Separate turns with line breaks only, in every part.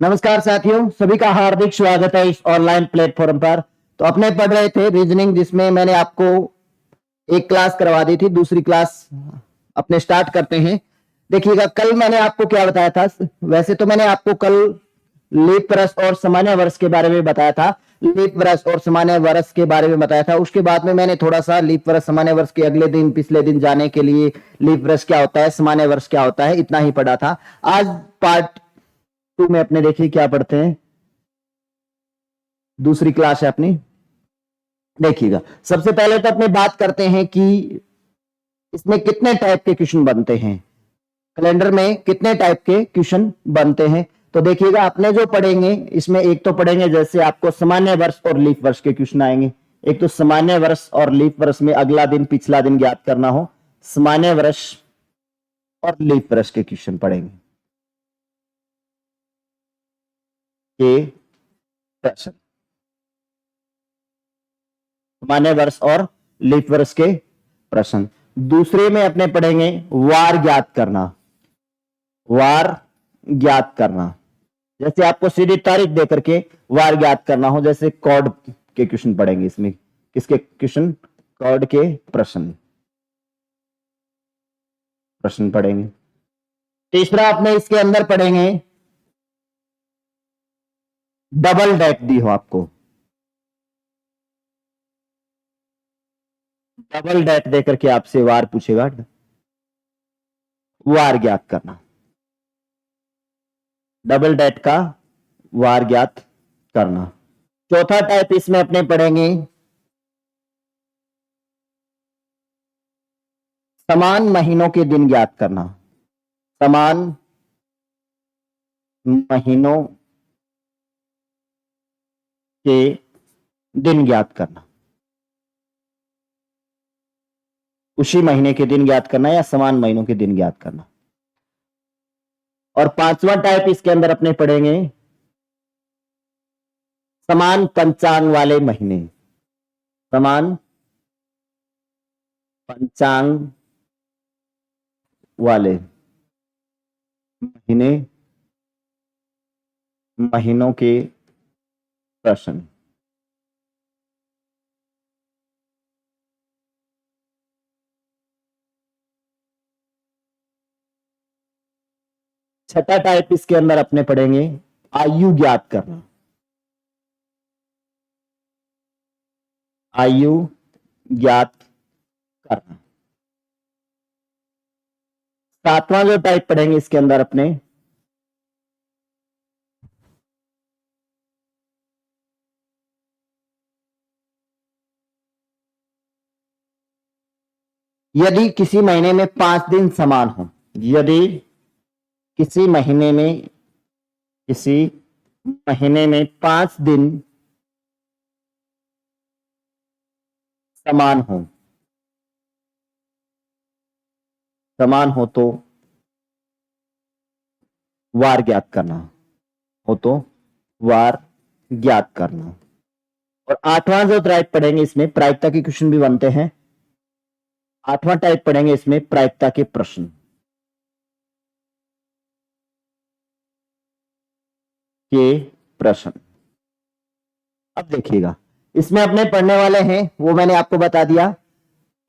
नमस्कार साथियों, सभी का हार्दिक स्वागत है इस ऑनलाइन प्लेटफॉर्म पर। तो अपने पढ़ रहे थे रीजनिंग, जिसमें मैंने आपको एक क्लास करवा दी थी। दूसरी क्लास अपने स्टार्ट करते हैं। देखिएगा, कल मैंने आपको क्या बताया था। वैसे तो मैंने आपको कल लीप वर्ष और सामान्य वर्ष के बारे में बताया था। लीप वर्ष और सामान्य वर्ष के बारे में बताया था। उसके बाद में मैंने थोड़ा सा लीप वर्ष सामान्य वर्ष के अगले दिन पिछले दिन जाने के लिए लीप वर्ष क्या होता है, सामान्य वर्ष क्या होता है, इतना ही पढ़ा था। आज पार्ट 2 में अपने देखिए क्या पढ़ते हैं। दूसरी क्लास है अपनी। देखिएगा, सबसे पहले तो अपने बात करते हैं कि इसमें कितने टाइप के क्वेश्चन बनते हैं, कैलेंडर में कितने टाइप के क्वेश्चन बनते हैं। तो देखिएगा, अपने जो पढ़ेंगे इसमें एक तो पढ़ेंगे जैसे आपको सामान्य वर्ष और लीप वर्ष के क्वेश्चन आएंगे। एक तो सामान्य वर्ष और लीप वर्ष में अगला दिन पिछला दिन ज्ञात करना हो, सामान्य वर्ष और लीप वर्ष के क्वेश्चन पढ़ेंगे के प्रश्न, सामान्य वर्ष और लीप वर्ष के प्रश्न। दूसरे में अपने पढ़ेंगे वार ज्ञात करना। वार ज्ञात करना, जैसे आपको सीधी तारीख देकर के वार ज्ञात करना हो, जैसे कॉर्ड के क्वेश्चन पढ़ेंगे। इसमें किसके क्वेश्चन? कॉर्ड के प्रश्न प्रश्न पढ़ेंगे। तीसरा अपने इसके अंदर पढ़ेंगे डबल डेट दी हो आपको, डबल डेट देकर के आपसे वार पूछेगा, वार ज्ञात करना, डबल डेट का वार ज्ञात करना। चौथा टाइप इसमें अपने पढ़ेंगे समान महीनों के दिन ज्ञात करना। समान महीनों के दिन ज्ञात करना, उसी महीने के दिन ज्ञात करना या समान महीनों के दिन ज्ञात करना। और पांचवा टाइप इसके अंदर अपने पढ़ेंगे समान पंचांग वाले महीने। समान पंचांग वाले महीने, महीनों के प्रश्न। छठा टाइप इसके अंदर अपने पढ़ेंगे आयु ज्ञात करना। आयु ज्ञात करना। सातवां जो टाइप पढ़ेंगे इसके अंदर अपने यदि किसी महीने में 5 दिन समान हो। यदि किसी महीने में 5 दिन समान हो, समान हो तो वार ज्ञात करना, हो तो वार ज्ञात करना। और आठवां जो टाइप पढ़ेंगे इसमें प्रायिकता के क्वेश्चन भी बनते हैं। आठवां टाइप पढ़ेंगे इसमें प्रायिकता के प्रश्न के प्रश्न। अब देखिएगा, इसमें अपने पढ़ने वाले हैं वो मैंने आपको बता दिया।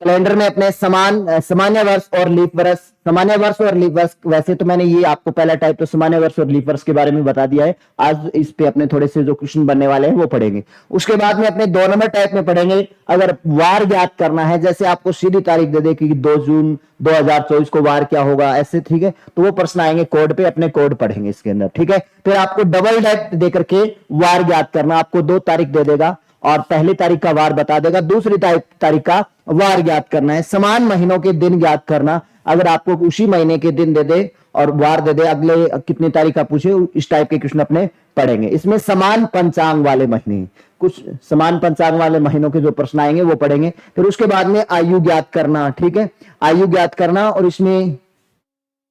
कैलेंडर में अपने सामान्य वर्ष और लीप वर्ष। सामान्य वर्ष और लीप वर्ष, वैसे तो मैंने ये आपको पहला टाइप तो सामान्य वर्ष और लीप वर्ष के बारे में बता दिया है। आज इस पे अपने थोड़े से जो क्वेश्चन बनने वाले हैं वो पढ़ेंगे। उसके बाद में अपने 2 नंबर टाइप में पढ़ेंगे अगर वार ज्ञात करना है, जैसे आपको सीधी तारीख दे दे कि 2 जून 2024 को वार क्या होगा, ऐसे, ठीक है। तो वो प्रश्न आएंगे कोड पे, अपने कोड पढ़ेंगे इसके अंदर, ठीक है। फिर आपको डबल डेट देकर के वार ज्ञात करना, आपको 2 तारीख दे देगा और पहली तारीख का वार बता देगा, दूसरी तारीख का वार ज्ञात करना है। समान महीनों के दिन ज्ञात करना, अगर आपको उसी महीने के दिन दे दे और वार दे दे, अगले कितनी तारीख का पूछे, इस टाइप के क्वेश्चन अपने पढ़ेंगे। इसमें समान पंचांग वाले महीने, कुछ समान पंचांग वाले महीनों के जो प्रश्न आएंगे वो पढ़ेंगे। फिर उसके बाद में आयु ज्ञात करना, ठीक है, आयु ज्ञात करना। और इसमें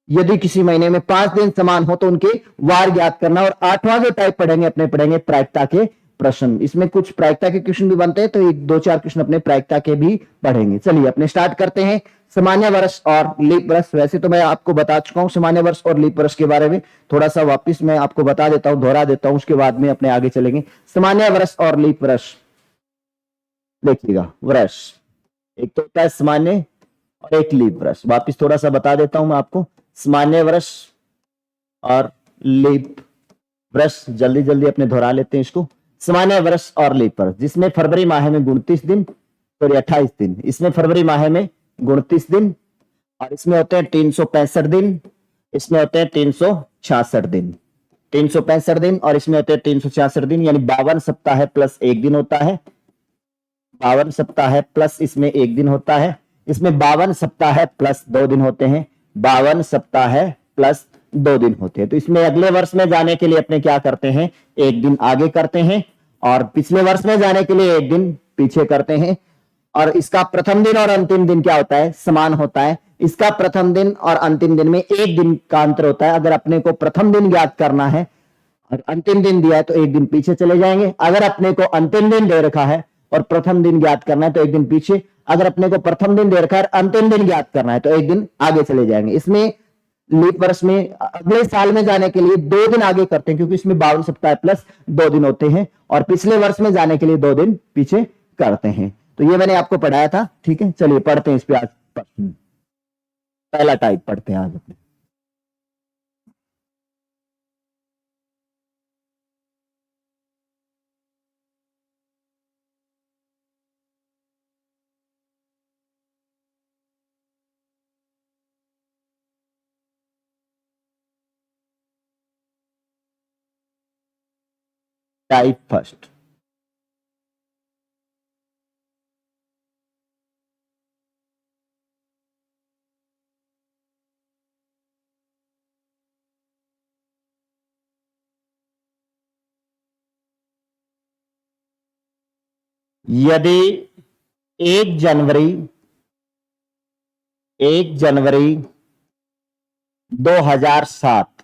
यदि किसी महीने में 5 दिन समान हो तो उनके वार ज्ञात करना। और आठवां जो टाइप पढ़ेंगे अपने पढ़ेंगे प्रायिकता के प्रश्न। इसमें कुछ प्रायिकता के क्वेश्चन भी बनते हैं, तो 1 2 4 क्वेश्चन अपने प्रायिकता के भी पढ़ेंगे। चलिए अपने स्टार्ट करते हैं। सामान्य वर्ष और लीप वर्ष। वैसे तो मैं आपको बता चुका हूं सामान्य वर्ष और लीप वर्ष के बारे में, थोड़ा सा वापिस मैं आपको बता देता हूं, दोहरा देता हूं, उसके बाद में अपने आगे चलेंगे। सामान्य वर्ष और लीप वर्ष, देखिएगा वर्ष एक तो होता है सामान्य और एक लीप वर्ष। वापिस थोड़ा सा बता देता हूं मैं आपको, सामान्य वर्ष और लीप वर्ष, जल्दी जल्दी अपने दोहरा लेते हैं इसको। सामान्य वर्ष और लीप वर्ष, जिसमें फरवरी माह में 29 दिन, सॉरी 28 दिन, इसमें फरवरी माह में 29 दिन, और इसमें होते हैं 365 दिन, इसमें होते हैं 366 दिन, 365 दिन और इसमें होते हैं 366 दिन, यानी 52 सप्ताह प्लस एक दिन होता है, 52 सप्ताह प्लस इसमें एक दिन होता है, इसमें 52 सप्ताह प्लस 2 दिन होते हैं, 52 सप्ताह प्लस 2 दिन होते हैं। तो इसमें अगले वर्ष में जाने के लिए अपने क्या करते हैं, एक दिन आगे करते हैं, और पिछले वर्ष में जाने के लिए एक दिन पीछे करते हैं। और इसका प्रथम दिन और अंतिम दिन क्या होता है, समान होता है। इसका प्रथम दिन और अंतिम दिन में एक दिन का अंतर होता है। अगर अपने को प्रथम दिन ज्ञात करना है और अंतिम दिन दिया है तो एक दिन पीछे चले जाएंगे। अगर अपने को अंतिम दिन दे रखा है और प्रथम दिन ज्ञात करना है तो एक दिन पीछे। अगर अपने को प्रथम दिन दे रखा है अंतिम दिन ज्ञात करना है तो एक दिन आगे चले जाएंगे। इसमें लीप वर्ष में अगले साल में जाने के लिए 2 दिन आगे करते हैं, क्योंकि इसमें 52 सप्ताह प्लस 2 दिन होते हैं, और पिछले वर्ष में जाने के लिए 2 दिन पीछे करते हैं। तो ये मैंने आपको पढ़ाया था, ठीक है। चलिए पढ़ते हैं इस पे आज, पहला टाइप पढ़ते हैं आज अपने। टाइप फर्स्ट, यदि 1 जनवरी 2007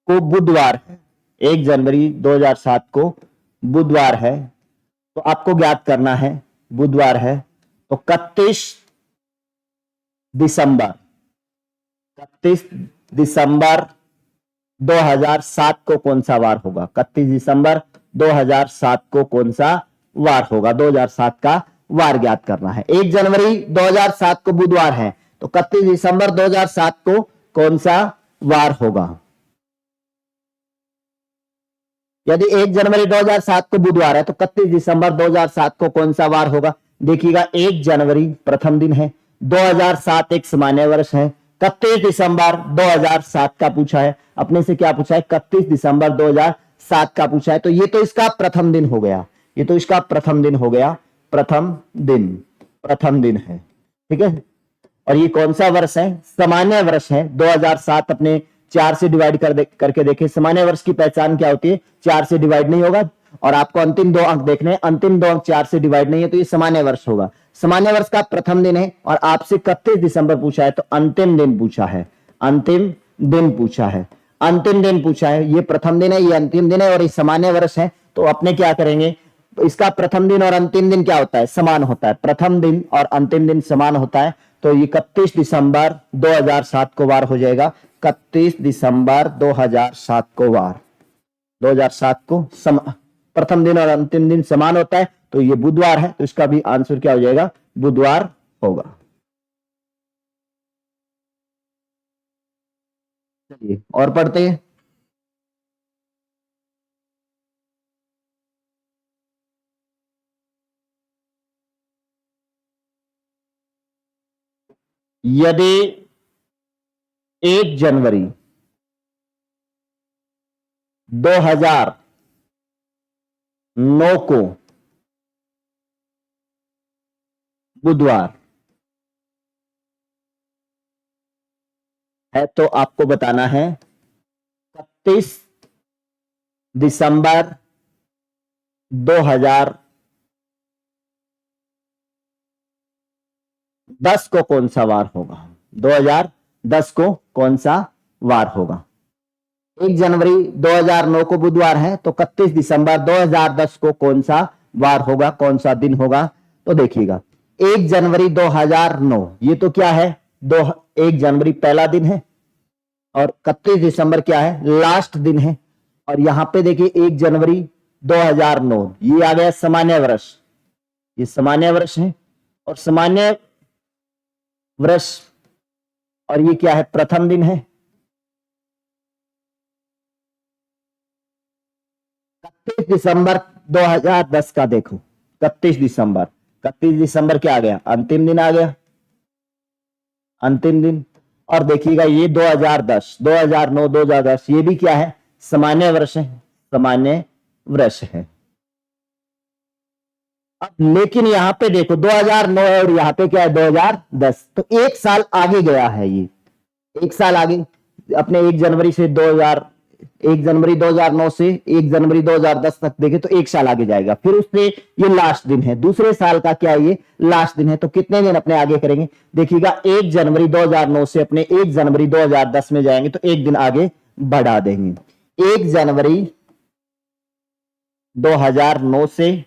को बुधवार है, 1 जनवरी 2007 को बुधवार है, तो आपको ज्ञात करना है, बुधवार है तो 31 दिसंबर 2007 को कौन सा वार होगा। 31 दिसंबर 2007 को कौन सा वार होगा, 2007 का वार ज्ञात करना है। 1 जनवरी 2007 को बुधवार है तो 31 दिसंबर 2007 को कौन सा वार होगा। यदि 1 जनवरी 2007 को बुधवार है तो 31 दिसंबर 2007 को कौन सा वार होगा। देखिएगा 1 जनवरी प्रथम दिन है, 2007 एक सामान्य वर्ष है, 31 दिसंबर 2007 का पूछा है अपने से, क्या पूछा है 31 दिसंबर 2007 का पूछा है, तो ये तो इसका प्रथम दिन हो गया, ये तो इसका प्रथम दिन हो गया, प्रथम दिन है, ठीक है। और ये कौन सा वर्ष है, सामान्य वर्ष है। 2007 अपने 4 से डिवाइड करके देखे, सामान्य वर्ष की पहचान क्या होती है, 4 से डिवाइड नहीं होगा, और आपको अंतिम 2 अंक देखने हैं, अंतिम 2 अंक 4 से डिवाइड नहीं है, तो ये सामान्य वर्ष होगा। सामान्य वर्ष का प्रथम दिन है और आपसे 31 दिसंबर पूछा है तो अंतिम दिन पूछा है, अंतिम दिन पूछा है, अंतिम दिन पूछा है। ये प्रथम दिन है, ये अंतिम दिन है और ये सामान्य वर्ष है, तो अपने क्या करेंगे, इसका प्रथम दिन और अंतिम दिन क्या होता है, समान होता है। प्रथम दिन और अंतिम दिन समान होता है, तो ये 31 दिसंबर 2007 को वार हो जाएगा। 31 दिसंबर 2007 को वार, 2007 को प्रथम दिन और अंतिम दिन समान होता है, तो ये बुधवार है, तो इसका भी आंसर क्या हो जाएगा, बुधवार होगा। चलिए और पढ़ते हैं। यदि 1 जनवरी 2009 को बुधवार है तो आपको बताना है 31 दिसंबर 2010 को कौन सा वार होगा, 2010 को कौन सा वार होगा। 1 जनवरी 2009 को बुधवार है तो 31 दिसंबर 2010 को कौन सा वार होगा, कौन सा दिन होगा। तो देखिएगा 1 जनवरी 2009, ये तो क्या है, 1 जनवरी पहला दिन है और 31 दिसंबर क्या है, लास्ट दिन है। और यहां पे देखिए 1 जनवरी 2009, ये आ गया सामान्य वर्ष, ये सामान्य वर्ष है। और सामान्य वर्ष, और ये क्या है, प्रथम दिन है। 31 दिसंबर 2010 का देखो, 31 दिसंबर, 31 दिसंबर क्या आ गया, अंतिम दिन आ गया, अंतिम दिन। और देखिएगा ये 2010, 2009, 2010, ये भी क्या है, सामान्य वर्ष है, सामान्य वर्ष है। अब लेकिन यहां पे देखो 2009 है और यहां पे क्या है 2010, तो 1 साल आगे गया है ये, 1 साल आगे अपने 1 जनवरी से 1 जनवरी 2009 से 1 जनवरी 2010 तक देखे तो 1 साल आगे जाएगा। फिर उससे ये लास्ट दिन है, दूसरे साल का क्या है, ये लास्ट दिन है। तो कितने दिन अपने आगे करेंगे, देखिएगा 1 जनवरी 2009 से अपने 1 जनवरी 2010 में जाएंगे तो एक दिन आगे बढ़ा देंगे। 1 जनवरी 2009 से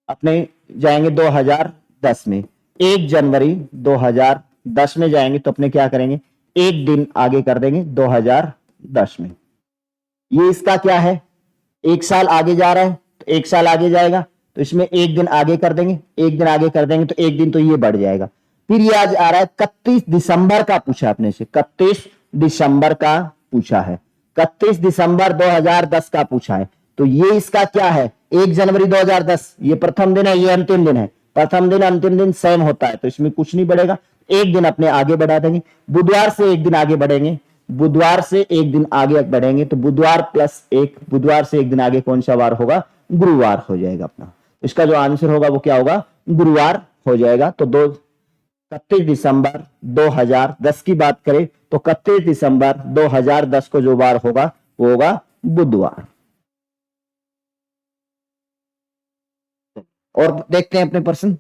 अपने जाएंगे 2010 में, 1 जनवरी 2010 में जाएंगे तो अपने क्या करेंगे, एक दिन आगे कर देंगे 2010 में। ये इसका क्या है, 1 साल आगे जा रहा है तो 1 साल आगे जाएगा, तो इसमें एक दिन आगे कर देंगे, एक दिन आगे कर देंगे तो एक दिन तो ये बढ़ जाएगा। फिर ये आज आ रहा है 31 दिसंबर का पूछा अपने से, 31 दिसंबर का पूछा है, 31 दिसंबर 2010 का पूछा है। तो ये इसका क्या है, 1 जनवरी 2010, ये प्रथम दिन है, ये अंतिम दिन है, प्रथम दिन अंतिम दिन सेम होता है तो इसमें कुछ नहीं बढ़ेगा, एक दिन अपने आगे बढ़ा देंगे। बुधवार से एक दिन आगे बढ़ेंगे, बुधवार से एक दिन आगे बढ़ेंगे तो बुधवार प्लस एक, बुधवार से एक दिन आगे कौन सा वार होगा, गुरुवार हो जाएगा अपना। इसका जो आंसर होगा वो क्या होगा, गुरुवार हो जाएगा। तो 31 दिसंबर 2010 की बात करें तो 31 दिसंबर 2010 को जो वार होगा वो होगा बुधवार। और देखते हैं अपने प्रश्न।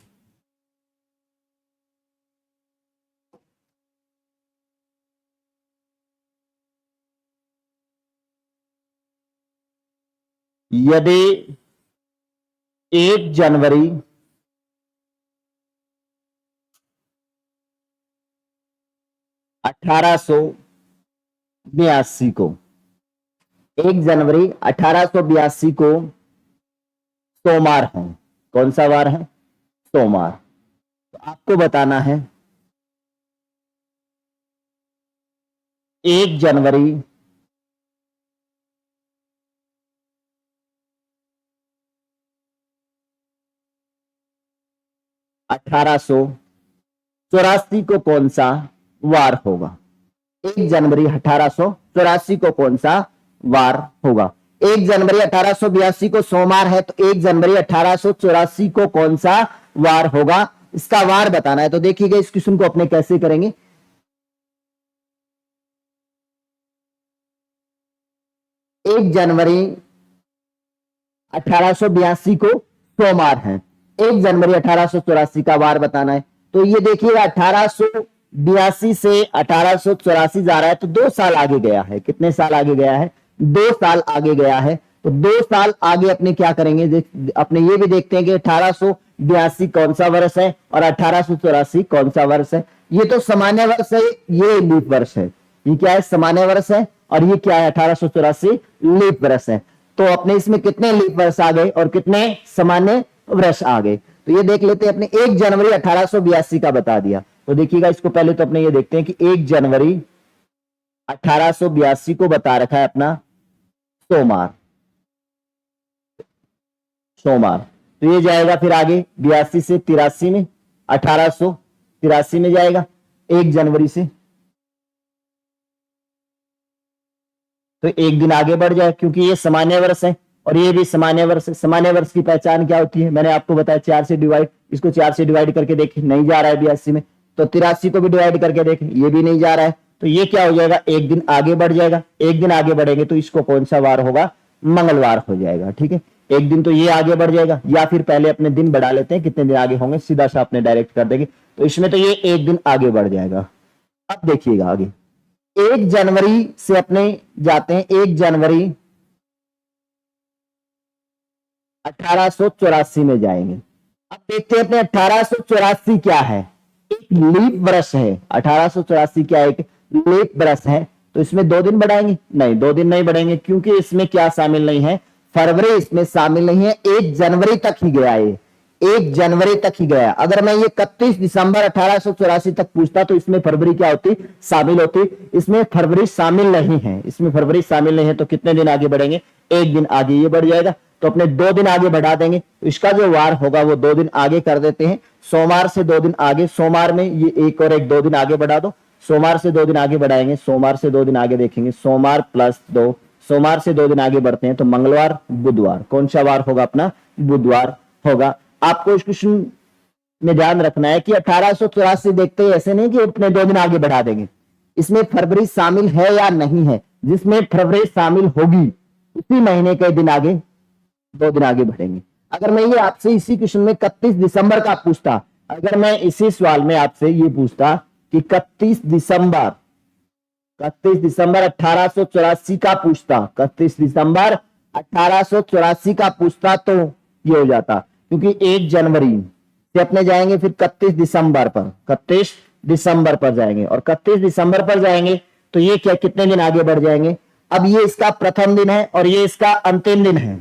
यदि 1 जनवरी 1882 को, 1 जनवरी 1882 को सोमवार है, कौन सा वार है, सोमवार, तो आपको बताना है 1 जनवरी 1884 को कौन सा वार होगा, 1 जनवरी 1884 को कौन सा वार होगा। 1 जनवरी 1882 को सोमवार है तो 1 जनवरी 1884 को कौन सा वार होगा, इसका वार बताना है। तो देखिएगा इस क्वेश्चन को अपने कैसे करेंगे, 1 जनवरी 1882 को सोमवार है, 1 जनवरी 1884 का वार बताना है। तो ये देखिएगा 1882 से 1884 जा रहा है तो 2 साल आगे गया है, कितने साल आगे गया है, 2 साल आगे गया है। तो 2 साल आगे अपने क्या करेंगे, अपने ये भी देखते हैं कि 1882 कौन सा वर्ष है और 1884 कौन सा वर्ष है। ये तो सामान्य वर्ष है, ये लीप वर्ष है, ये क्या है, सामान्य वर्ष है और ये क्या है, 1884 लीप वर्ष है। तो अपने इसमें कितने लीप वर्ष आ गए और कितने सामान्य वर्ष आ गए। तो ये देख लेते हैं, अपने 1 जनवरी 1882 का बता दिया। तो देखिएगा इसको पहले तो अपने ये देखते हैं कि 1 जनवरी 1882 को बता रखा है अपना सोमवार, सोमवार, तो ये जाएगा फिर आगे 82 से 83 में, 1883 में जाएगा 1 जनवरी से, तो एक दिन आगे बढ़ जाए क्योंकि ये सामान्य वर्ष है और ये भी सामान्य वर्ष है। सामान्य वर्ष की पहचान क्या होती है, मैंने आपको बताया 4 से डिवाइड, इसको 4 से डिवाइड करके देखें, नहीं जा रहा है 82 में, तो 83 को भी डिवाइड करके देखें, ये भी नहीं जा रहा है, तो ये क्या हो जाएगा, एक दिन आगे बढ़ जाएगा। एक दिन आगे बढ़ेंगे तो इसको कौन सा वार होगा, मंगलवार हो जाएगा। ठीक है, एक दिन तो ये आगे बढ़ जाएगा, या फिर पहले अपने दिन बढ़ा लेते हैं, कितने दिन आगे होंगे सीधा सा अपने डायरेक्ट कर देंगे, तो इसमें तो ये एक दिन आगे बढ़ जाएगा। अब देखिएगा आगे 1 जनवरी से अपने जाते हैं, 1 जनवरी 1884 में जाएंगे, अब देखते हैं अपने 1884 क्या है, एक लीप वर्ष है। 1884 क्या एक लीप वर्ष है, तो इसमें 2 दिन बढ़ाएंगे? नहीं, 2 दिन नहीं बढ़ेंगे, क्योंकि इसमें क्या शामिल नहीं है, फरवरी इसमें शामिल नहीं है। 1 जनवरी तक ही गया ये, 1 जनवरी तक ही गया। अगर मैं ये 31 दिसंबर 1884 तक पूछता तो इसमें फरवरी क्या होती, शामिल होती। इसमें फरवरी शामिल नहीं है, इसमें फरवरी शामिल नहीं है, तो कितने दिन आगे बढ़ेंगे, 1 दिन आगे ये बढ़ जाएगा। तो अपने 2 दिन आगे बढ़ा देंगे, तो इसका जो वार होगा वो 2 दिन आगे कर देते हैं। सोमवार से 2 दिन आगे, सोमवार में ये एक और एक 2 दिन आगे बढ़ा दो। सोमवार से 2 दिन आगे बढ़ाएंगे, सोमवार से 2 दिन आगे देखेंगे, सोमवार प्लस 2, सोमवार से 2 दिन आगे बढ़ते हैं तो मंगलवार बुधवार, कौन सा वार होगा अपना, बुधवार होगा। आपको इस क्वेश्चन में ध्यान रखना है कि 1884 देखते ही ऐसे नहीं कि अपने 2 दिन आगे बढ़ा देंगे, इसमें फरवरी शामिल है या नहीं है। जिसमें फरवरी शामिल होगी उसी महीने के दिन आगे 2 दिन आगे बढ़ेंगे। अगर मैं ये आपसे इसी क्वेश्चन में 31 दिसंबर का पूछता, अगर मैं इसी सवाल में आपसे ये पूछता कि 31 दिसंबर 1884 का पूछता, 31 दिसंबर 1884 का पूछता तो ये हो जाता, क्योंकि 1 जनवरी से अपने जाएंगे फिर 31 दिसंबर पर, 31 दिसंबर पर जाएंगे, और 31 दिसंबर पर जाएंगे तो ये क्या कितने दिन आगे बढ़ जाएंगे। अब ये इसका प्रथम दिन है और ये इसका अंतिम दिन है।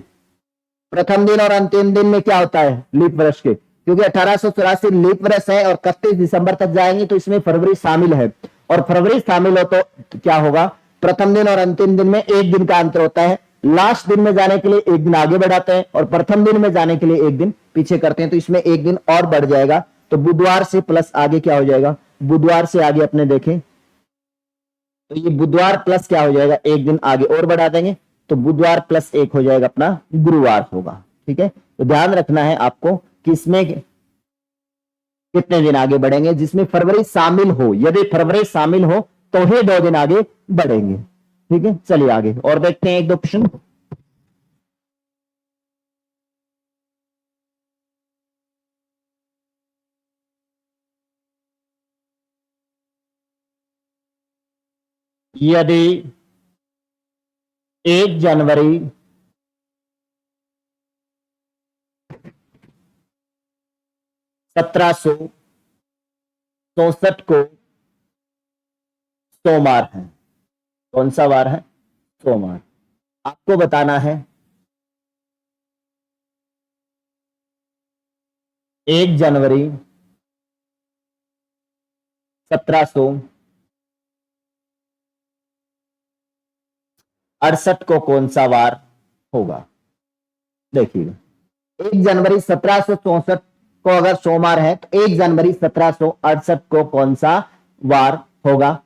प्रथम दिन और अंतिम दिन में क्या होता है, लीप वर्ष के, क्योंकि 1884 लीप वर्ष है और 31 दिसंबर तक जाएंगे तो इसमें फरवरी शामिल है, और फरवरी शामिल हो तो क्या होगा, प्रथम दिन और अंतिम दिन में 1 दिन का अंतर होता है। लास्ट दिन में जाने के लिए 1 दिन आगे बढ़ाते हैं और प्रथम दिन में जाने के लिए 1 दिन पीछे करते हैं, तो इसमें 1 दिन और बढ़ जाएगा। तो बुधवार से प्लस आगे क्या हो जाएगा, बुधवार से आगे अपने देखें तो ये बुधवार प्लस क्या हो जाएगा, 1 दिन आगे और बढ़ा देंगे, तो बुधवार प्लस 1 हो जाएगा अपना गुरुवार होगा। ठीक है, तो ध्यान रखना है आपको कि इसमें कितने दिन आगे बढ़ेंगे, जिसमें फरवरी शामिल हो, यदि फरवरी शामिल हो तो ही 2 दिन आगे बढ़ेंगे। ठीक है, चलिए आगे और देखते हैं 1-2 क्वेश्चन। यदि 1 जनवरी 1764 को सोमवार है, कौन सा वार है, सोमवार, आपको बताना है 1 जनवरी 1768 को कौन सा वार होगा। देखिएगा 1 जनवरी 1764 को अगर सोमवार है तो 1 जनवरी 1768 को कौन सा वार होगा।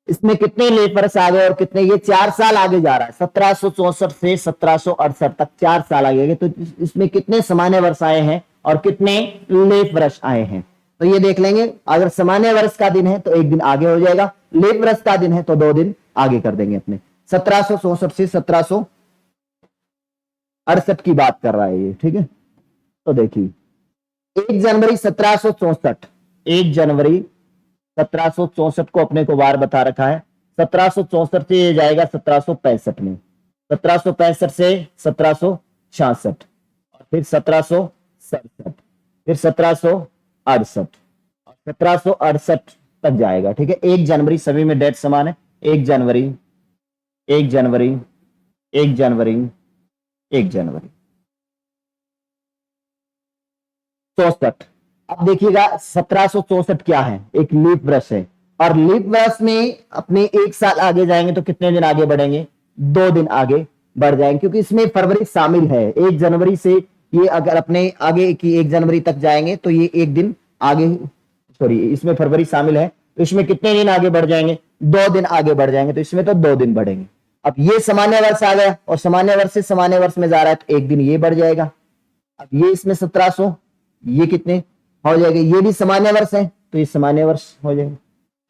इसमें कितने लीप वर्ष आ गए और कितने, ये 4 साल आगे जा रहा है, 1764 से 1768 तक 4 साल आगे गए, तो इसमें कितने सामान्य वर्ष आए हैं और कितने लीप वर्ष आए हैं, तो ये देख लेंगे। अगर सामान्य वर्ष का दिन है तो 1 दिन आगे हो जाएगा, लीप वर्ष का दिन है तो 2 दिन आगे कर देंगे अपने। 1764 से 1768 की बात कर रहा है ये। ठीक है, तो देखिए 1 जनवरी 1764, 1 जनवरी 1764 को अपने को वार बता रखा है। 1764 से ये जाएगा 1765 में, 1765 से 1766 और फिर 1767, फिर 1768 और 1768 तक जाएगा। ठीक है, 1 जनवरी, सभी में डेट समान है, 1 जनवरी 1 जनवरी 1 जनवरी 1 जनवरी 64। अब देखिएगा 1764 क्या है, एक लीप वर्ष है, और लीप वर्ष में अपने 1 साल आगे जाएंगे तो कितने दिन आगे बढ़ेंगे, 2 दिन आगे बढ़ जाएंगे, क्योंकि इसमें फरवरी शामिल है। 1 जनवरी से ये अगर अपने आगे की 1 जनवरी तक जाएंगे तो ये 1 दिन आगे, सॉरी इसमें फरवरी शामिल है, तो इसमें कितने दिन आगे बढ़ जाएंगे, 2 दिन आगे बढ़ जाएंगे, तो इसमें तो 2 दिन बढ़ेंगे। अब ये सामान्य वर्ष आ गया और सामान्य वर्ष से सामान्य वर्ष में जा रहा है तो 1 दिन ये बढ़ जाएगा। अब ये इसमें 1700, ये कितने हो जाएगा, ये भी सामान्य वर्ष है तो ये सामान्य वर्ष हो जाएगा।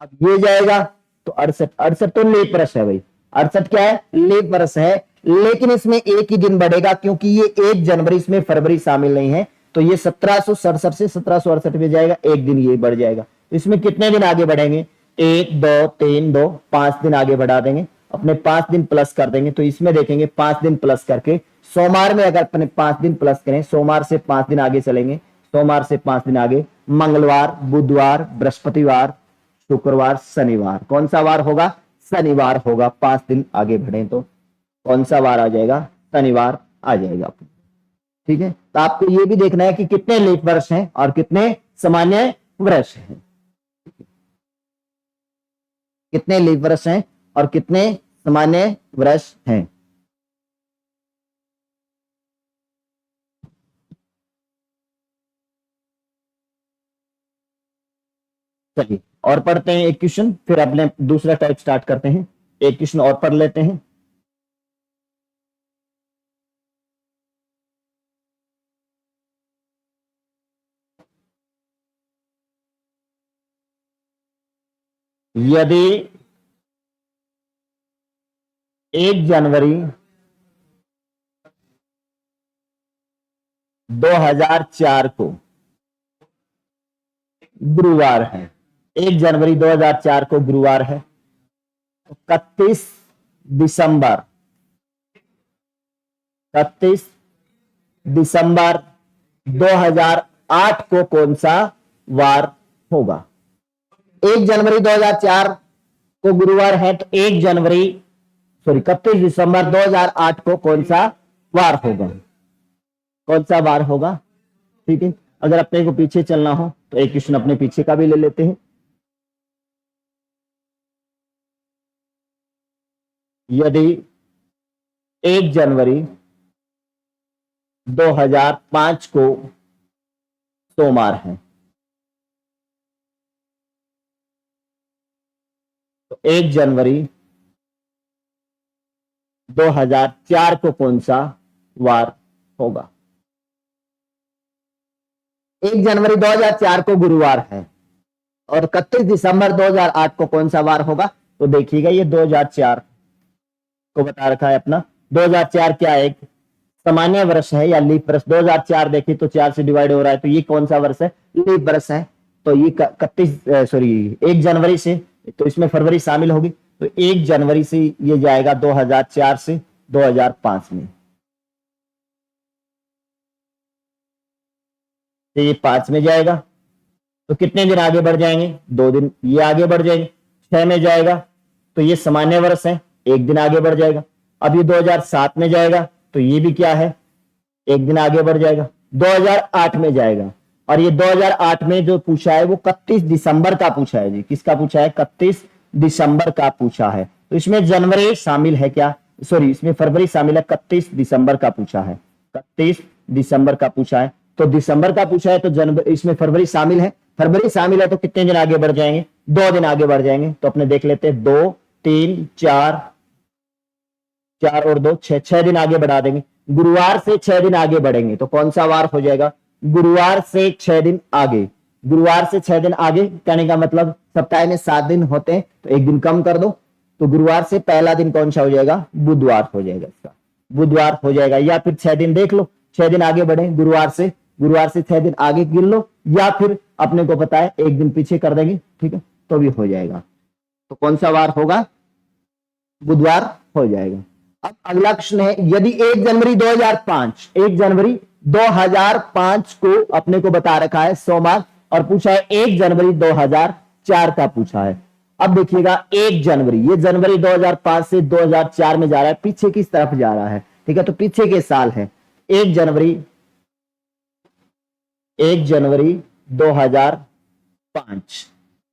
अब ये जाएगा तो 68, 68 तो लीप वर्ष है भाई, 68 क्या है, लीप वर्ष है, लेकिन इसमें 1 ही दिन बढ़ेगा क्योंकि ये 1 जनवरी, इसमें फरवरी शामिल नहीं है, तो ये 1767 से 1768 में जाएगा, 1 दिन ये बढ़ जाएगा। तो इसमें कितने दिन आगे बढ़ेंगे, 1 2 3 2 5 दिन आगे बढ़ा देंगे, अपने 5 दिन प्लस कर देंगे, तो इसमें देखेंगे 5 दिन प्लस करके सोमवार में अगर अपने 5 दिन प्लस करें, सोमवार से 5 दिन आगे चलेंगे, सोमवार से 5 दिन आगे मंगलवार, बुधवार, बृहस्पतिवार, शुक्रवार, शनिवार। कौन सा वार होगा? शनिवार होगा। 5 दिन आगे बढ़े तो कौन सा वार आ जाएगा? शनिवार आ जाएगा। ठीक है, तो आपको ये भी देखना है कि कितने लीप वर्ष हैं और कितने सामान्य वर्ष हैं। कितने लीप वर्ष हैं और कितने सामान्य वर्ष हैं। चलिए और पढ़ते हैं एक क्वेश्चन, फिर अपने दूसरा टाइप स्टार्ट करते हैं। एक क्वेश्चन और पढ़ लेते हैं। यदि 1 जनवरी 2004 को गुरुवार है, 1 जनवरी 2004 को गुरुवार है, 31 दिसंबर 2008 को कौन सा वार होगा? 1 जनवरी 2004 को गुरुवार है, तो 31 दिसंबर 2008 को कौन सा वार होगा? कौन सा वार होगा? ठीक है, अगर अपने को पीछे चलना हो तो एक क्वेश्चन अपने पीछे का भी ले लेते हैं। यदि 1 जनवरी 2005 को सोमवार है, तो 1 जनवरी 2004 को कौन सा वार होगा? 1 जनवरी 2004 को गुरुवार है और 31 दिसंबर 2008 को कौन सा वार होगा? तो देखिएगा, ये 2004 को बता रखा है अपना। 2004 क्या है? एक सामान्य वर्ष है या लीप वर्ष। 2004 देखिए तो 4 से डिवाइड हो रहा है, तो ये कौन सा वर्ष है? लीप वर्ष है। तो ये 1 जनवरी से, तो इसमें फरवरी शामिल होगी, तो 1 जनवरी से ये जाएगा 2004 से 2005 में, तो ये 5 में जाएगा। तो कितने दिन आगे बढ़ जाएंगे? 2 दिन ये आगे बढ़ जाएंगे। 6 में जाएगा तो ये सामान्य वर्ष है, 1 दिन आगे बढ़ जाएगा। अब ये 2007 में जाएगा तो ये भी क्या है? 1 दिन आगे बढ़ जाएगा। 2008 में जाएगा, और ये 2008 में जो पूछा है वो 31 दिसंबर का पूछा है जी। किसका पूछा है? 31 दिसंबर का पूछा है। तो इसमें जनवरी शामिल है क्या? इसमें फरवरी शामिल है। 31 दिसंबर का पूछा है, 31 दिसंबर का पूछा है। तो दिसंबर का पूछा है तो जनवरी, इसमें फरवरी शामिल है। फरवरी शामिल है तो कितने दिन आगे बढ़ जाएंगे? 2 दिन आगे बढ़ जाएंगे। तो अपने देख लेते हैं, 2 3 4 4 और 2 6, 6 दिन आगे बढ़ा देंगे। गुरुवार से 6 दिन आगे बढ़ेंगे तो कौन सा वार हो जाएगा? गुरुवार से 6 दिन आगे। गुरुवार से 6 दिन आगे कहने का मतलब सप्ताह में 7 दिन होते हैं, तो 1 दिन कम कर दो, तो गुरुवार से पहला दिन कौन सा हो जाएगा? बुधवार हो जाएगा। इसका बुधवार हो जाएगा। या फिर 6 दिन देख लो, 6 दिन आगे बढ़े गुरुवार से 6 दिन आगे गिन लो, या फिर अपने को पता है 1 दिन पीछे कर देंगे, ठीक है, तो भी हो जाएगा। तो कौन सा वार होगा? बुधवार हो जाएगा। अब अगला क्वेश्चन है, यदि 1 जनवरी 2005 को अपने को बता रखा है सोमवार, और पूछा है 1 जनवरी 2004 का पूछा है। अब देखिएगा 1 जनवरी, ये जनवरी 2005 से 2004 में जा रहा है, पीछे किस तरफ जा रहा है? ठीक है, तो पीछे के साल है। 1 जनवरी 2005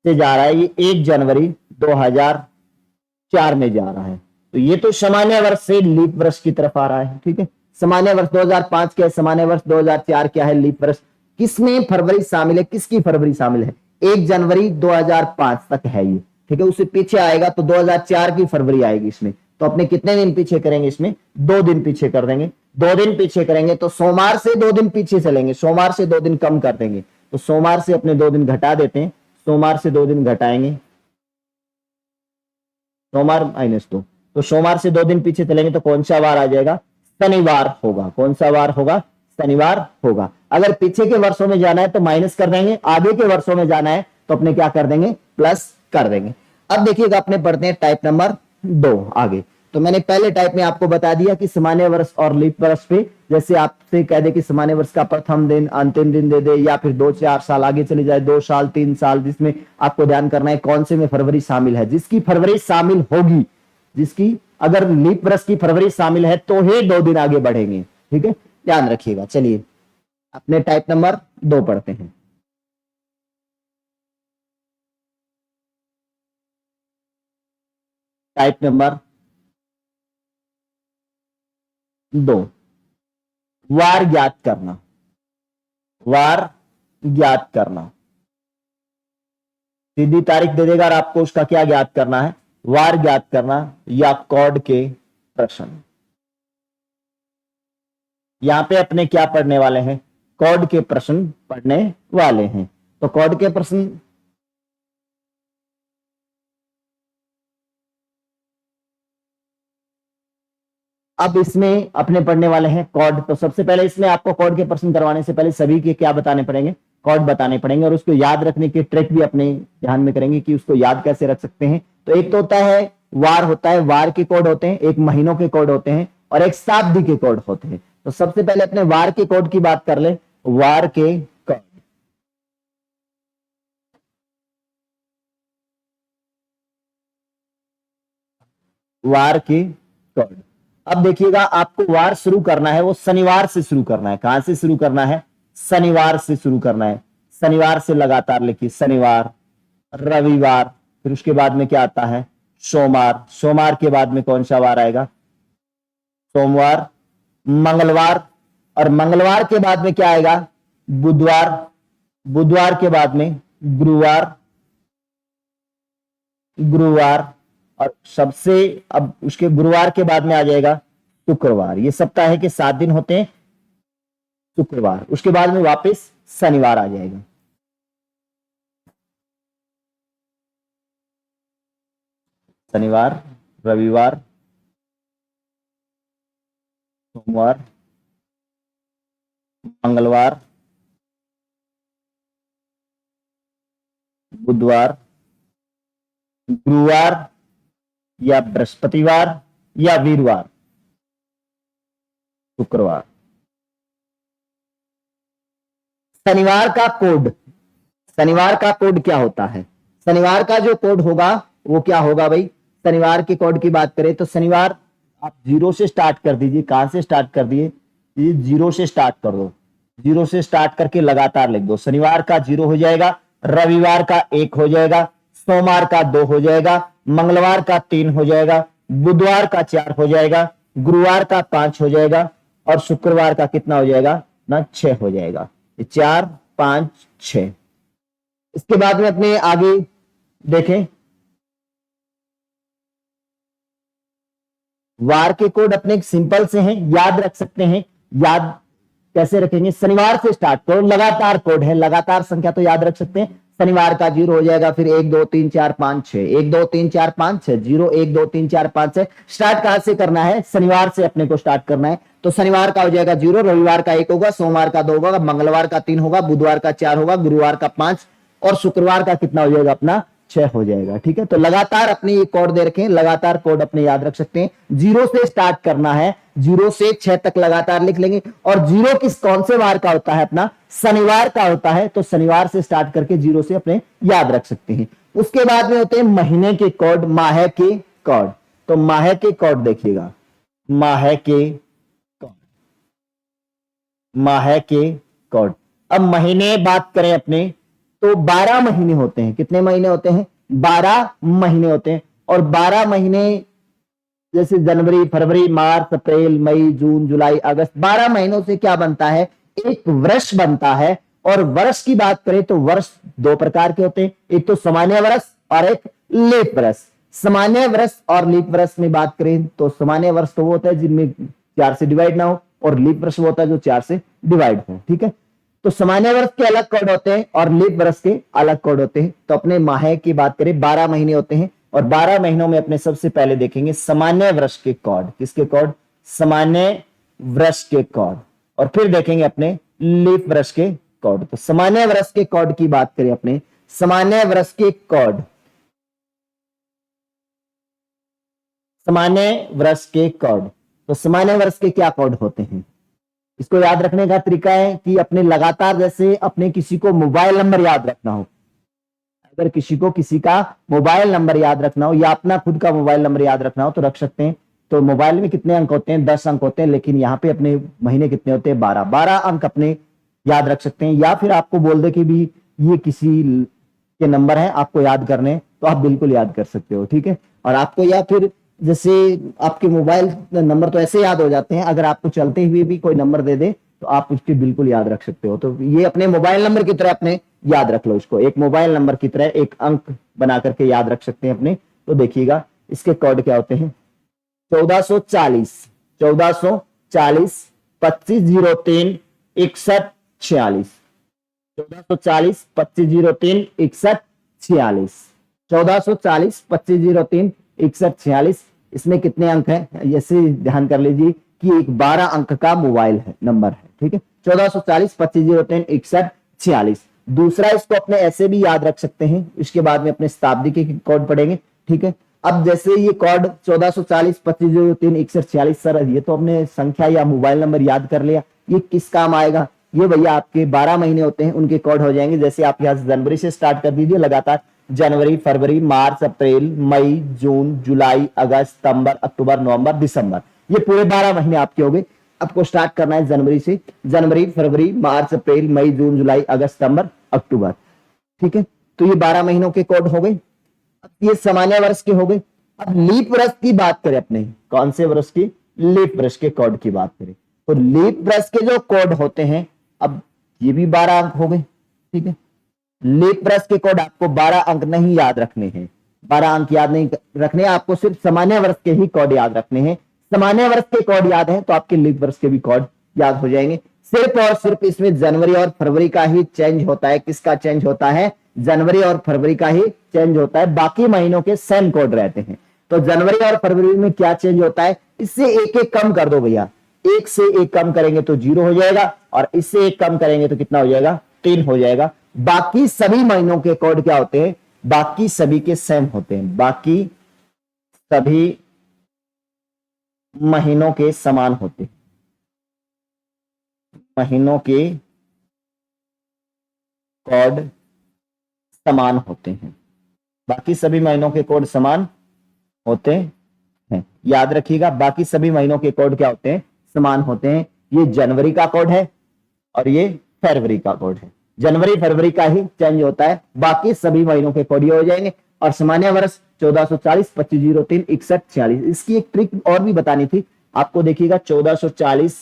से जा रहा है, ये 1 जनवरी 2004 में जा रहा है। तो ये तो सामान्य वर्ष से लीप वर्ष की तरफ आ रहा है। ठीक है, सामान्य वर्ष 2005 क्या है? सामान्य वर्ष 2004 क्या है? लीप वर्ष। किसमें फरवरी शामिल है? किसकी फरवरी शामिल है? 1 जनवरी 2005 तक है ये। ठीक है, उससे पीछे आएगा तो 2004 की फरवरी आएगी इसमें। तो अपने कितने दिन पीछे करेंगे? इसमें 2 दिन पीछे कर देंगे। 2 दिन पीछे करेंगे तो सोमवार से 2 दिन पीछे चलेंगे, सोमवार से 2 दिन कम कर देंगे। तो सोमवार से अपने 2 दिन घटा देते हैं, सोमवार से 2 दिन घटाएंगे, सोमवार -2, तो सोमवार से 2 दिन पीछे चलेंगे तो कौन सा वार आ जाएगा? शनिवार होगा। कौन सा वार होगा? शनिवार होगा। अगर पीछे के वर्षों में जाना है तो माइनस कर देंगे, आगे के वर्षों में जाना है तो अपने क्या कर देंगे? प्लस कर देंगे। अब देखिएगा, अपने पढ़ते हैं टाइप नंबर 2 आगे। तो मैंने पहले टाइप में आपको बता दिया कि सामान्य वर्ष और लीप वर्ष पे, जैसे आपसे कह दे कि सामान्य वर्ष का प्रथम दिन अंतिम दिन दे दे, या फिर 2-4 साल आगे चले जाए, 2 साल 3 साल, जिसमें आपको ध्यान करना है कौन से में फरवरी शामिल है। जिसकी फरवरी शामिल होगी, जिसकी अगर लीप वर्ष की फरवरी शामिल है तो ही 2 दिन आगे बढ़ेंगे। ठीक है, ध्यान रखिएगा। चलिए अपने टाइप नंबर 2 पढ़ते हैं। टाइप नंबर 2, वार ज्ञात करना। वार ज्ञात करना, सीधी तारीख दे देगा और आपको उसका क्या ज्ञात करना है, वार ज्ञात करना, या कॉर्ड के प्रश्न। यहां पे अपने क्या पढ़ने वाले हैं, कॉर्ड के प्रश्न पढ़ने वाले हैं। तो कॉर्ड के प्रश्न अब इसमें अपने पढ़ने वाले हैं कॉर्ड। तो सबसे पहले इसमें आपको कॉर्ड के प्रश्न करवाने से पहले सभी के क्या बताने पड़ेंगे, कॉर्ड बताने पड़ेंगे, और उसको याद रखने के ट्रिक भी अपने ध्यान में करेंगे कि उसको याद कैसे रख सकते हैं। तो एक तो होता है वार, होता है वार के कोड होते हैं, एक महीनों के कोड होते हैं, और एक शताब्दी के कोड होते हैं। तो सबसे पहले अपने वार के कोड की बात कर ले। वार के कोड, वार के कोड। अब देखिएगा, आपको वार शुरू करना है वो शनिवार से शुरू करना है। कहां से शुरू करना है, शनिवार से शुरू करना है। शनिवार से लगातार लिखिए, शनिवार, रविवार, फिर उसके बाद में क्या आता है, सोमवार। सोमवार के बाद में कौन सा वार आएगा, सोमवार, मंगलवार, और मंगलवार के बाद में क्या आएगा, बुधवार, बुधवार के बाद में गुरुवार, गुरुवार, और सबसे अब उसके गुरुवार के बाद में आ जाएगा शुक्रवार। ये सप्ताह के 7 दिन होते हैं, शुक्रवार, उसके बाद में वापस शनिवार आ जाएगा। शनिवार, रविवार, सोमवार, मंगलवार, बुधवार, गुरुवार, या बृहस्पतिवार, या वीरवार, शुक्रवार। शनिवार का कोड, शनिवार का कोड क्या होता है, शनिवार का जो कोड होगा वो क्या होगा भाई। शनिवार के कोड की बात करें तो शनिवार आप 0 से स्टार्ट कर दीजिए। कहां से स्टार्ट कर दिए, 0 से स्टार्ट कर दो, 0 से स्टार्ट करके लगातार लिख दो। शनिवार का 0 हो जाएगा, रविवार का 1 हो जाएगा, सोमवार का 2 हो जाएगा, मंगलवार का 3 हो जाएगा, बुधवार का 4 हो जाएगा, गुरुवार का 5 हो जाएगा, और शुक्रवार का कितना हो जाएगा ना, 6 हो जाएगा। 4 5 6। इसके बाद में अपने आगे देखें, वार के कोड अपने सिंपल से हैं, याद रख सकते हैं। याद कैसे रखेंगे, शनिवार से स्टार्ट करो, लगातार कोड है, लगातार संख्या तो याद रख सकते हैं। शनिवार का 0 हो जाएगा, फिर 1 2 3 4 5 6, 1 2 3 4 5 6, 0 1 2 3 4 5 6। स्टार्ट कहां से करना है, शनिवार से अपने को स्टार्ट करना है। तो शनिवार का हो जाएगा 0, रविवार का 1 होगा, सोमवार का 2 होगा, मंगलवार का 3 होगा, बुधवार का 4 होगा, गुरुवार का 5, और शुक्रवार का कितना हो जाएगा अपना 6 हो जाएगा। ठीक है, तो लगातार अपने ये कोड दे रखे हैं, लगातार कोड अपने याद रख सकते हैं। 0 से स्टार्ट करना है, 0 से 6 तक लगातार लिख लेंगे। और 0 किस कौन से वार का होता है, अपना शनिवार का होता है। तो शनिवार से स्टार्ट करके 0 से अपने याद रख सकते हैं। उसके बाद में होते हैं महीने के कोड, माह के कोड। तो माह के कोड देखिएगा, माह के कोड, माह के कोड। अब महीने बात करें अपने, तो 12 महीने होते हैं। कितने महीने होते हैं, 12 महीने होते हैं। और 12 महीने जैसे जनवरी, फरवरी, मार्च, अप्रैल, मई, जून, जुलाई, अगस्त, 12 महीनों से क्या बनता है, एक वर्ष बनता है। और वर्ष की बात करें तो वर्ष 2 प्रकार के होते हैं, एक तो सामान्य वर्ष और एक लीप वर्ष। सामान्य वर्ष और लीप वर्ष में बात करें तो सामान्य वर्ष तो वो होता है जिनमें 4 से डिवाइड ना हो, और लीप वर्ष वो होता है जो 4 से डिवाइड हो। ठीक है, तो सामान्य वर्ष के अलग कोड होते हैं और लीप वर्ष के अलग कोड होते हैं। तो अपने माह की बात करें, 12 महीने होते हैं, और 12 महीनों में अपने सबसे पहले देखेंगे सामान्य वर्ष के कोड। किसके कोड, सामान्य वर्ष के कोड। और फिर देखेंगे अपने लीप वर्ष के कोड। तो सामान्य वर्ष के कोड की बात करें, अपने सामान्य वर्ष के कोड, सामान्य वर्ष के कोड। तो सामान्य वर्ष के क्या कोड होते हैं, इसको याद रखने का तरीका है कि अपने लगातार, जैसे अपने किसी को मोबाइल नंबर याद रखना हो, अगर किसी को किसी का मोबाइल नंबर याद रखना हो या अपना खुद का मोबाइल नंबर याद रखना हो तो रख सकते हैं। तो मोबाइल में कितने अंक होते हैं, 10 अंक होते हैं, लेकिन यहाँ पे अपने महीने कितने होते हैं, 12 अंक अपने याद रख सकते हैं। या फिर आपको बोल दे कि भी ये किसी के नंबर है आपको याद करने, तो आप बिल्कुल याद कर सकते हो, ठीक है। और आपको, या फिर जैसे आपके मोबाइल नंबर तो ऐसे याद हो जाते हैं, अगर आपको चलते हुए भी कोई नंबर दे दे तो आप उसके बिल्कुल याद रख सकते हो। तो ये अपने मोबाइल नंबर की तरह अपने याद रख लो इसको, एक मोबाइल नंबर की तरह एक अंक बना करके याद रख सकते हैं अपने। तो देखिएगा इसके कोड क्या होते हैं, 1440 1440 2503 61 46, 1440 2503 61 46, 1440 2503 61 46। इसमें कितने अंक हैं, ऐसे ध्यान कर लीजिए कि एक 12 अंक का मोबाइल है, नंबर है, ठीक है। 1440 2503 61 46। दूसरा, इसको अपने ऐसे भी याद रख सकते हैं, इसके बाद में अपने शताब्दी के कोड पढ़ेंगे, ठीक है। अब जैसे ये कोड 1440 2503 61 46, सर ये तो अपने संख्या या मोबाइल नंबर याद कर लिया, ये किस काम आएगा, ये भैया आपके 12 महीने होते हैं उनके कोड हो जाएंगे। जैसे आप यहाँ से जनवरी से स्टार्ट कर दीजिए, लगातार जनवरी, फरवरी, मार्च, अप्रैल, मई, जून, जुलाई, अगस्त, सितंबर, अक्टूबर, नवंबर, दिसंबर, ये पूरे 12 महीने आपके हो गए। आपको स्टार्ट करना है जनवरी से, जनवरी, फरवरी, मार्च, अप्रैल, मई, जून, जुलाई, अगस्त, सितंबर, अक्टूबर, ठीक है। तो ये 12 महीनों के कोड हो गए। अब ये सामान्य वर्ष के हो गए। अब लीप वर्ष की बात करें अपने, कौन से वर्ष की, लीप वर्ष के कोड की बात करें, तो लीप वर्ष के जो कोड होते हैं, अब ये भी 12 अंक हो गए, ठीक है। लीप वर्ष के कोड आपको 12 अंक नहीं याद रखने हैं, 12 अंक याद नहीं रखने, आपको सिर्फ सामान्य वर्ष के ही कोड याद रखने हैं। सामान्य वर्ष के कोड याद है तो आपके लीप वर्ष के भी कोड याद हो जाएंगे। सिर्फ और सिर्फ इसमें जनवरी और फरवरी का ही चेंज होता है। किसका चेंज होता है, जनवरी और फरवरी का ही चेंज होता है, बाकी महीनों के सेम कोड रहते हैं। तो जनवरी और फरवरी में क्या चेंज होता है, इससे एक एक कम कर दो भैया, एक से एक कम करेंगे तो 0 हो जाएगा, और इससे एक कम करेंगे तो कितना हो जाएगा, 3 हो जाएगा। बाकी सभी महीनों के कोड क्या होते हैं, बाकी सभी के सेम होते हैं, बाकी सभी महीनों के समान होते हैं, महीनों के कोड समान होते हैं, बाकी सभी महीनों के कोड समान होते हैं। याद रखिएगा, बाकी सभी महीनों के कोड क्या होते हैं, समान होते हैं। ये जनवरी का कोड है और ये फरवरी का कोड है, जनवरी फरवरी का ही चेंज होता है, बाकी सभी महीनों के कोड ये हो जाएंगे। और सामान्य वर्ष 1440 2503 61 46। इसकी एक ट्रिक और भी बतानी थी आपको, देखिएगा 1440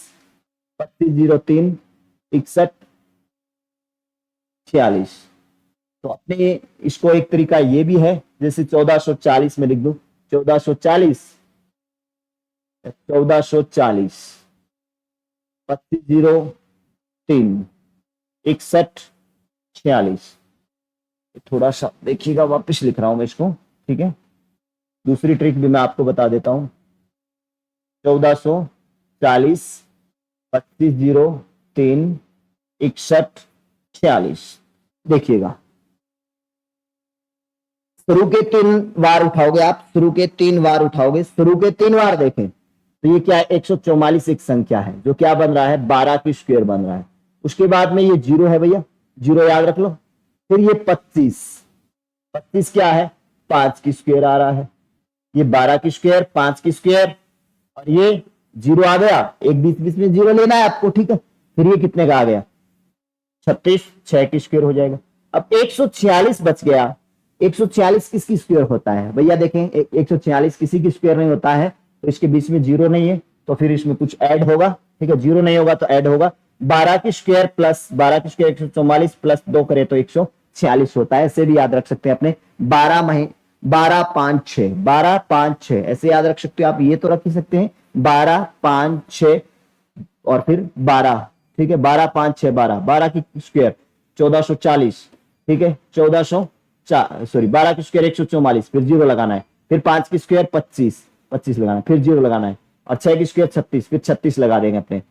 2503 61 46। तो अपने इसको एक तरीका ये भी है, जैसे 1440 में लिख दू, 1440 1440 2503 61 46। थोड़ा सा देखिएगा, वापस लिख रहा हूं मैं इसको, ठीक है। दूसरी ट्रिक भी मैं आपको बता देता हूं, 1440 2503 61 46। देखिएगा, शुरू के 3 बार उठाओगे आप, शुरू के 3 बार उठाओगे, शुरू के 3 बार देखें तो ये क्या है, 144 एक संख्या है जो क्या बन रहा है, 12 की स्क्वायर बन रहा है। उसके बाद में ये 0 है भैया, 0 याद रख लो। फिर ये 25 क्या है, 5 की स्क्वायर आ रहा है, ये 12 की स्क्वायर, 5 की स्क्वायर, और ये 0 आ गया, एक बीच बीच में 0 लेना है आपको, ठीक है। फिर ये कितने का आ गया, 36, 6 की स्क्वायर हो जाएगा। अब 146 बच गया। 146 किसकी स्क्वायर होता है भैया, देखें 146 किसी की स्क्वायर नहीं होता है, तो इसके बीच में 0 नहीं है, तो फिर इसमें कुछ ऐड होगा, ठीक है। 0 नहीं होगा तो ऐड होगा, 12 की स्क्वायर प्लस 12 की स्क्वायर 144 प्लस 2 करे तो 146 होता है। ऐसे भी याद रख सकते हैं अपने, 12 महीने, 12 5 6, 12 5 6 ऐसे याद रख सकते हो आप। ये तो रख ही सकते हैं 12 5 6 और फिर 12, ठीक है। 12 5 6 12, 12 की स्क्वायर 1440, ठीक है। 12 की स्क्वायर 144, फिर 0 लगाना है, फिर 5 की स्क्वायर 25 लगाना है, फिर 0 लगाना है, और 6 की स्क्वायर 36, फिर 36 लगा देंगे अपने।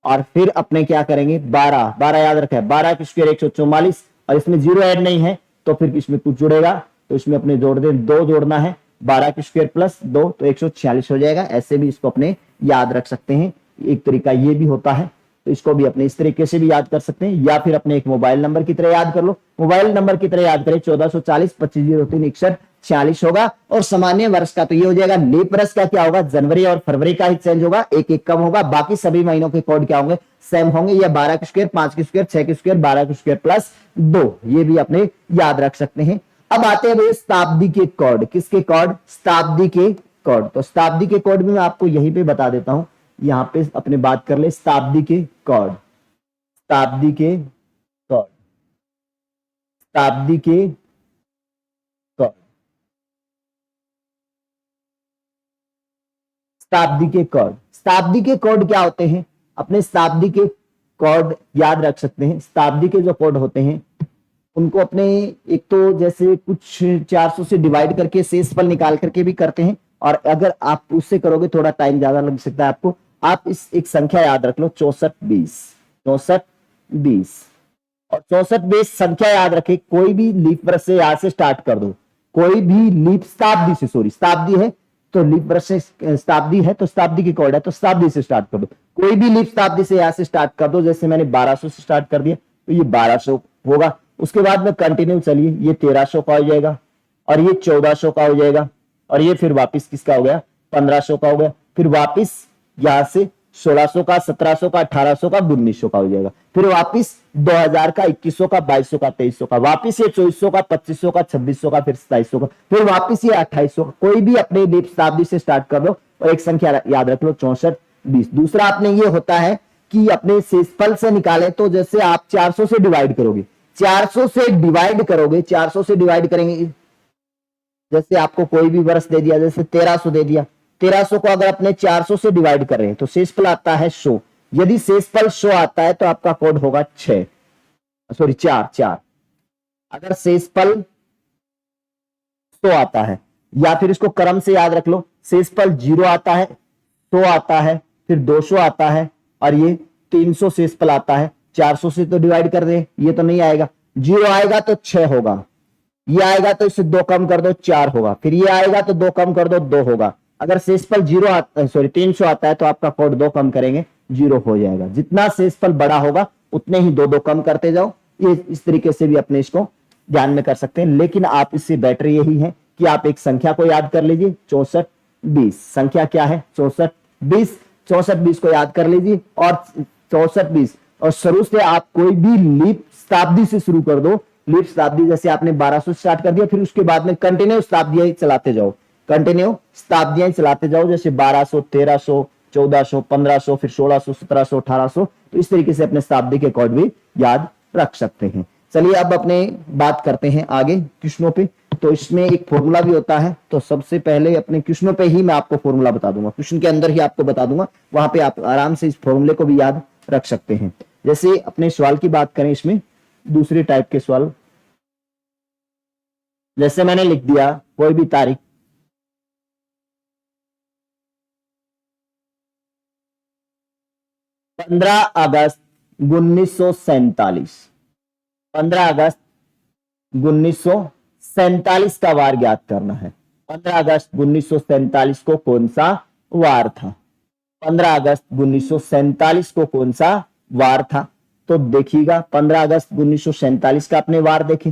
और फिर अपने क्या करेंगे, 12 याद रखा है, 12 की स्क्वायर 144, और इसमें 0 ऐड नहीं है तो फिर इसमें कुछ जुड़ेगा, तो इसमें अपने जोड़ दें, 2 जोड़ना है, 12 के स्क्वायर प्लस 2 तो 146 हो जाएगा। ऐसे भी इसको अपने याद रख सकते हैं। एक तरीका ये भी होता है, तो इसको भी अपने इस तरीके से भी याद कर सकते हैं, या फिर अपने एक मोबाइल नंबर की तरह याद कर लो। मोबाइल नंबर की तरह याद करें 1440 2503 होगा। और सामान्य वर्ष का तो ये हो जाएगा। लीप वर्ष का क्या होगा, जनवरी और फरवरी का ही चेंज होगा, एक एक कम होगा, बाकी सभी महीनों के कोड क्या होंगे, सेम होंगे। या 12 के स्क्वायर, 5 के स्क्वायर, 6 के स्क्वायर, 12 के स्क्वायर प्लस 2, ये भी अपने याद रख सकते हैं। अब आते हैं शताब्दी के कोड। किसके कोड, शताब्दी के कोड। तो शताब्दी के कोड भी मैं आपको यहीं पे बता देता हूं। यहां पे अपने बात कर ले शताब्दी के कोड, शताब्दी के कोड, शताब्दी के कोड, शताब्दी के कोड। शताब्दी के कोड क्या होते हैं, अपने शताब्दी के कोड याद रख सकते हैं। शताब्दी के जो कोड होते हैं उनको अपने एक तो जैसे कुछ 400 से डिवाइड करके शेषफल निकाल करके भी करते हैं, और अगर आप उससे करोगे थोड़ा टाइम ज्यादा लग सकता है आपको। आप इस एक संख्या याद रख लो 6420, 6420, और 6420 संख्या याद रखे। कोई भी लीप वर्ष से यहां से स्टार्ट कर दो, कोई भी लीप शताब्दी से, सॉरी शताब्दी है तो लीप वर्ष से, शताब्दी है तो शताब्दी की कोड है तो शताब्दी से स्टार्ट कर दो। कोई भी लीप शताब्दी से यहां से स्टार्ट कर दो, जैसे मैंने 1200 से स्टार्ट कर दिया तो ये 1200 होगा। उसके बाद में कंटिन्यू चलिए, ये 1300 का हो जाएगा, और ये 1400 का हो जाएगा, और ये फिर वापस किसका हो गया, 1500 का हो गया। फिर वापस यहां से 1600 का, 1700 का, 1800 का, 1900 का हो जाएगा। फिर वापस 2000 का, 2100 का, 2200 का, 2300 का, वापस ये 2400 का, 2500 का, 2600 का, फिर 2700 का, फिर वापस ये 2800 का। कोई भी अपने लीप शताब्दी से स्टार्ट कर दो और एक संख्या याद रख लो 6420। दूसरा अपने ये होता है कि अपने शेषफल से निकाले, तो जैसे आप 400 से डिवाइड करोगे, 400 से डिवाइड करोगे, 400 से डिवाइड करेंगे, जैसे आपको कोई भी वर्ष दे दिया, जैसे 1300 दे दिया, 1300 को अगर अपने 400 से डिवाइड कर रहे हैं तो शेषफल आता है 100। यदि शेषफल 100 आता है तो आपका कोड होगा 6, सॉरी 4। अगर शेषफल 100 आता है, या फिर इसको क्रम से याद रख लो, शेषफल 0 आता है, 100 आता है, फिर 200 आता है, और ये 300 शेषफल आता है। 400 से तो डिवाइड कर दे, ये तो नहीं आएगा। 0 आएगा तो 6 होगा, ये आएगा तो इससे 2 कम कर दो 4 होगा, फिर ये आएगा तो 2 कम कर दो 2 होगा। अगर शेषफल 0 आता है, सॉरी 300 आता है, तो आपका कोड 2 कम करेंगे 0 हो जाएगा। जितना शेषफल बड़ा होगा उतने ही 2 2 कम करते जाओ। ये इस तरीके से भी अपने इसको ध्यान में कर सकते हैं, लेकिन आप इससे बेटर यही है कि आप एक संख्या को याद कर लीजिए 6420। संख्या क्या है, 6420। 6420 को याद कर लीजिए, और 6420, और शुरू से आप कोई भी लीप शताब्दी से शुरू कर दो। लीप शताब्दी जैसे आपने 1200 स्टार्ट कर दिया, फिर उसके बाद में कंटिन्यू शताब्दियां चलाते जाओ, कंटिन्यू शताब्दियां चलाते जाओ, जैसे 1200, 1300, 1400, 1500, फिर 1600, 1700, 1800। तो इस तरीके से अपने शताब्दी के कोड भी याद रख सकते हैं। चलिए अब अपने बात करते हैं आगे क्वेश्चनों पे। तो इसमें एक फॉर्मूला भी होता है, तो सबसे पहले अपने क्वेश्चनों पे ही मैं आपको फॉर्मूला बता दूंगा, क्वेश्चन के अंदर ही आपको बता दूंगा, वहां पे आप आराम से इस फॉर्मूले को भी याद रख सकते हैं। जैसे अपने सवाल की बात करें, इसमें दूसरे टाइप के सवाल, जैसे मैंने लिख दिया कोई भी तारीख, पंद्रह अगस्त 1947, 15 अगस्त 1947 का वार ज्ञात करना है। 15 अगस्त 1947 को कौन सा वार था, 15 अगस्त 1947 को कौन सा वार था। तो देखिएगा 15 अगस्त 1947 का अपने वार देखें।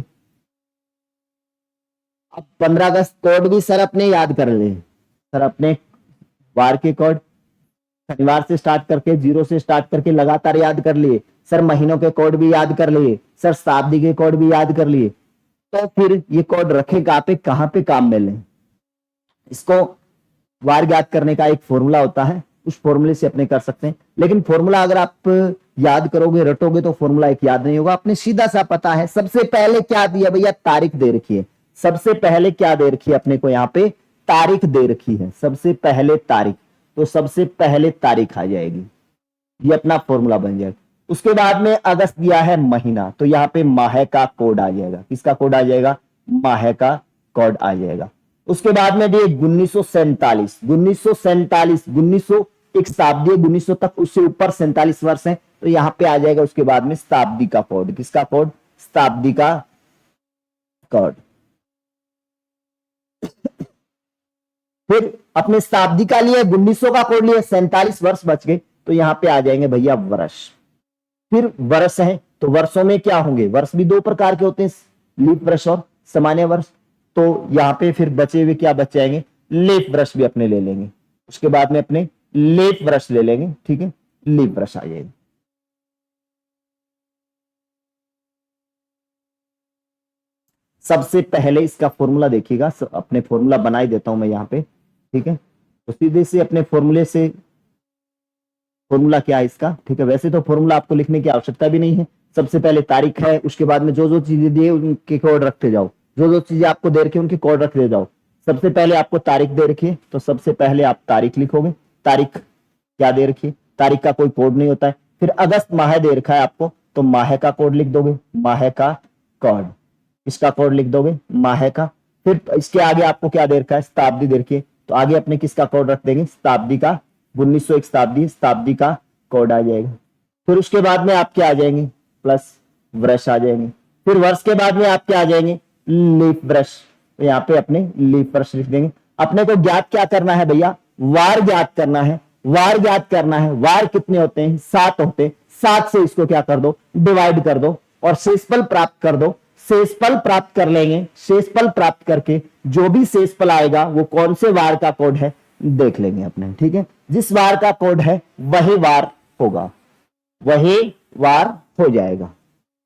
अब 15 अगस्त कोड भी सर अपने याद कर ले, सर अपने वार के कोड शनिवार से स्टार्ट करके, 0 से स्टार्ट करके लगातार याद कर लिए। सर महीनों के कोड भी याद कर लिए, सर शताब्दी के कोड भी याद कर लिए। तो फिर ये कोड रखेगा पे कहां पे काम में लें। इसको वार ज्ञात करने का एक फॉर्मूला होता है, उस फॉर्मूले से अपने कर सकते हैं। लेकिन फॉर्मूला अगर आप याद करोगे, रटोगे, तो फॉर्मूला एक याद नहीं होगा। अपने सीधा सा पता है, सबसे पहले क्या दिया भैया, तारीख दे रखी है। सबसे पहले क्या दे रखी है अपने को, यहाँ पे तारीख दे रखी है, सबसे पहले तारीख। तो सबसे पहले तारीख आ जाएगी, ये अपना फॉर्मूला बन जाएगा। उसके बाद में अगस्त दिया है महीना, तो यहाँ पे माह का कोड आ जाएगा। किसका कोड आ जाएगा, माह का कोड आ जाएगा। उसके बाद में दिए 1947, 1947, 1900 एक शताब्दी, 1900 तक, उससे ऊपर 47 वर्ष है, तो यहाँ पे आ जाएगा उसके बाद में शताब्दी का कोड। किसका कोड, शताब्दी का कोड। फिर अपने शताब्दी का लिए 1900 का कोड लिए, 47 वर्ष बच गए, तो यहां पे आ जाएंगे भैया वर्ष। फिर वर्ष है तो वर्षों में क्या होंगे, वर्ष भी दो प्रकार के होते हैं, लीप वर्ष और सामान्य वर्ष। तो यहां पे फिर बचे हुए क्या बच जाएंगे, लीप वर्ष भी अपने ले लेंगे, उसके बाद में अपने लीप वर्ष ले लेंगे, ठीक है, लीप वर्ष आ जाएगा। सबसे पहले इसका फॉर्मूला देखिएगा, अपने फॉर्मूला बनाई देता हूं मैं यहां पे, ठीक है। तो सीधे से अपने फॉर्मूले से, फॉर्मूला क्या है इसका, ठीक है। वैसे तो फॉर्मूला आपको लिखने की आवश्यकता भी नहीं है, सबसे पहले तारीख है, उसके बाद में जो जो चीजें दी है उनके कोड रखते जाओ, जो जो चीजें आपको दे रखी है उनके कोड रखते जाओ। सबसे पहले आपको तारीख दे रखी है, तो सबसे पहले आप तारीख लिखोगे, तारीख क्या दे रखी है, तारीख का कोई कोड नहीं होता है। फिर अगस्त माह दे रखा है आपको, तो माह का कोड लिख दोगे, माह का कोड, इसका कोड लिख दोगे माह का। फिर इसके आगे आपको क्या दे रखा है, शताब्दी दे रखी है, तो आगे अपने किसका कोड रख देंगे, शताब्दी का, 1901 शताब्दी, शताब्दी का कोड आ जाएगा। फिर उसके बाद में आप क्या आ जाएंगे, प्लस वर्ष आ जाएंगे। फिर वर्ष के बाद में आप क्या आ जाएंगे, लीप वर्ष, तो यहाँ पे अपने लीप वर्ष लिख देंगे। अपने को ज्ञात क्या करना है भैया, वार ज्ञात करना है, वार ज्ञात करना है। वार कितने होते हैं, 7 होते हैं, 7 से इसको क्या कर दो, डिवाइड कर दो और शेषफल प्राप्त कर दो। शेषफल प्राप्त कर लेंगे, शेषफल प्राप्त करके जो भी शेषफल आएगा वो कौन से वार का कोड है देख लेंगे अपने, ठीक है। जिस वार का कोड है वही वार होगा, वही वार हो जाएगा,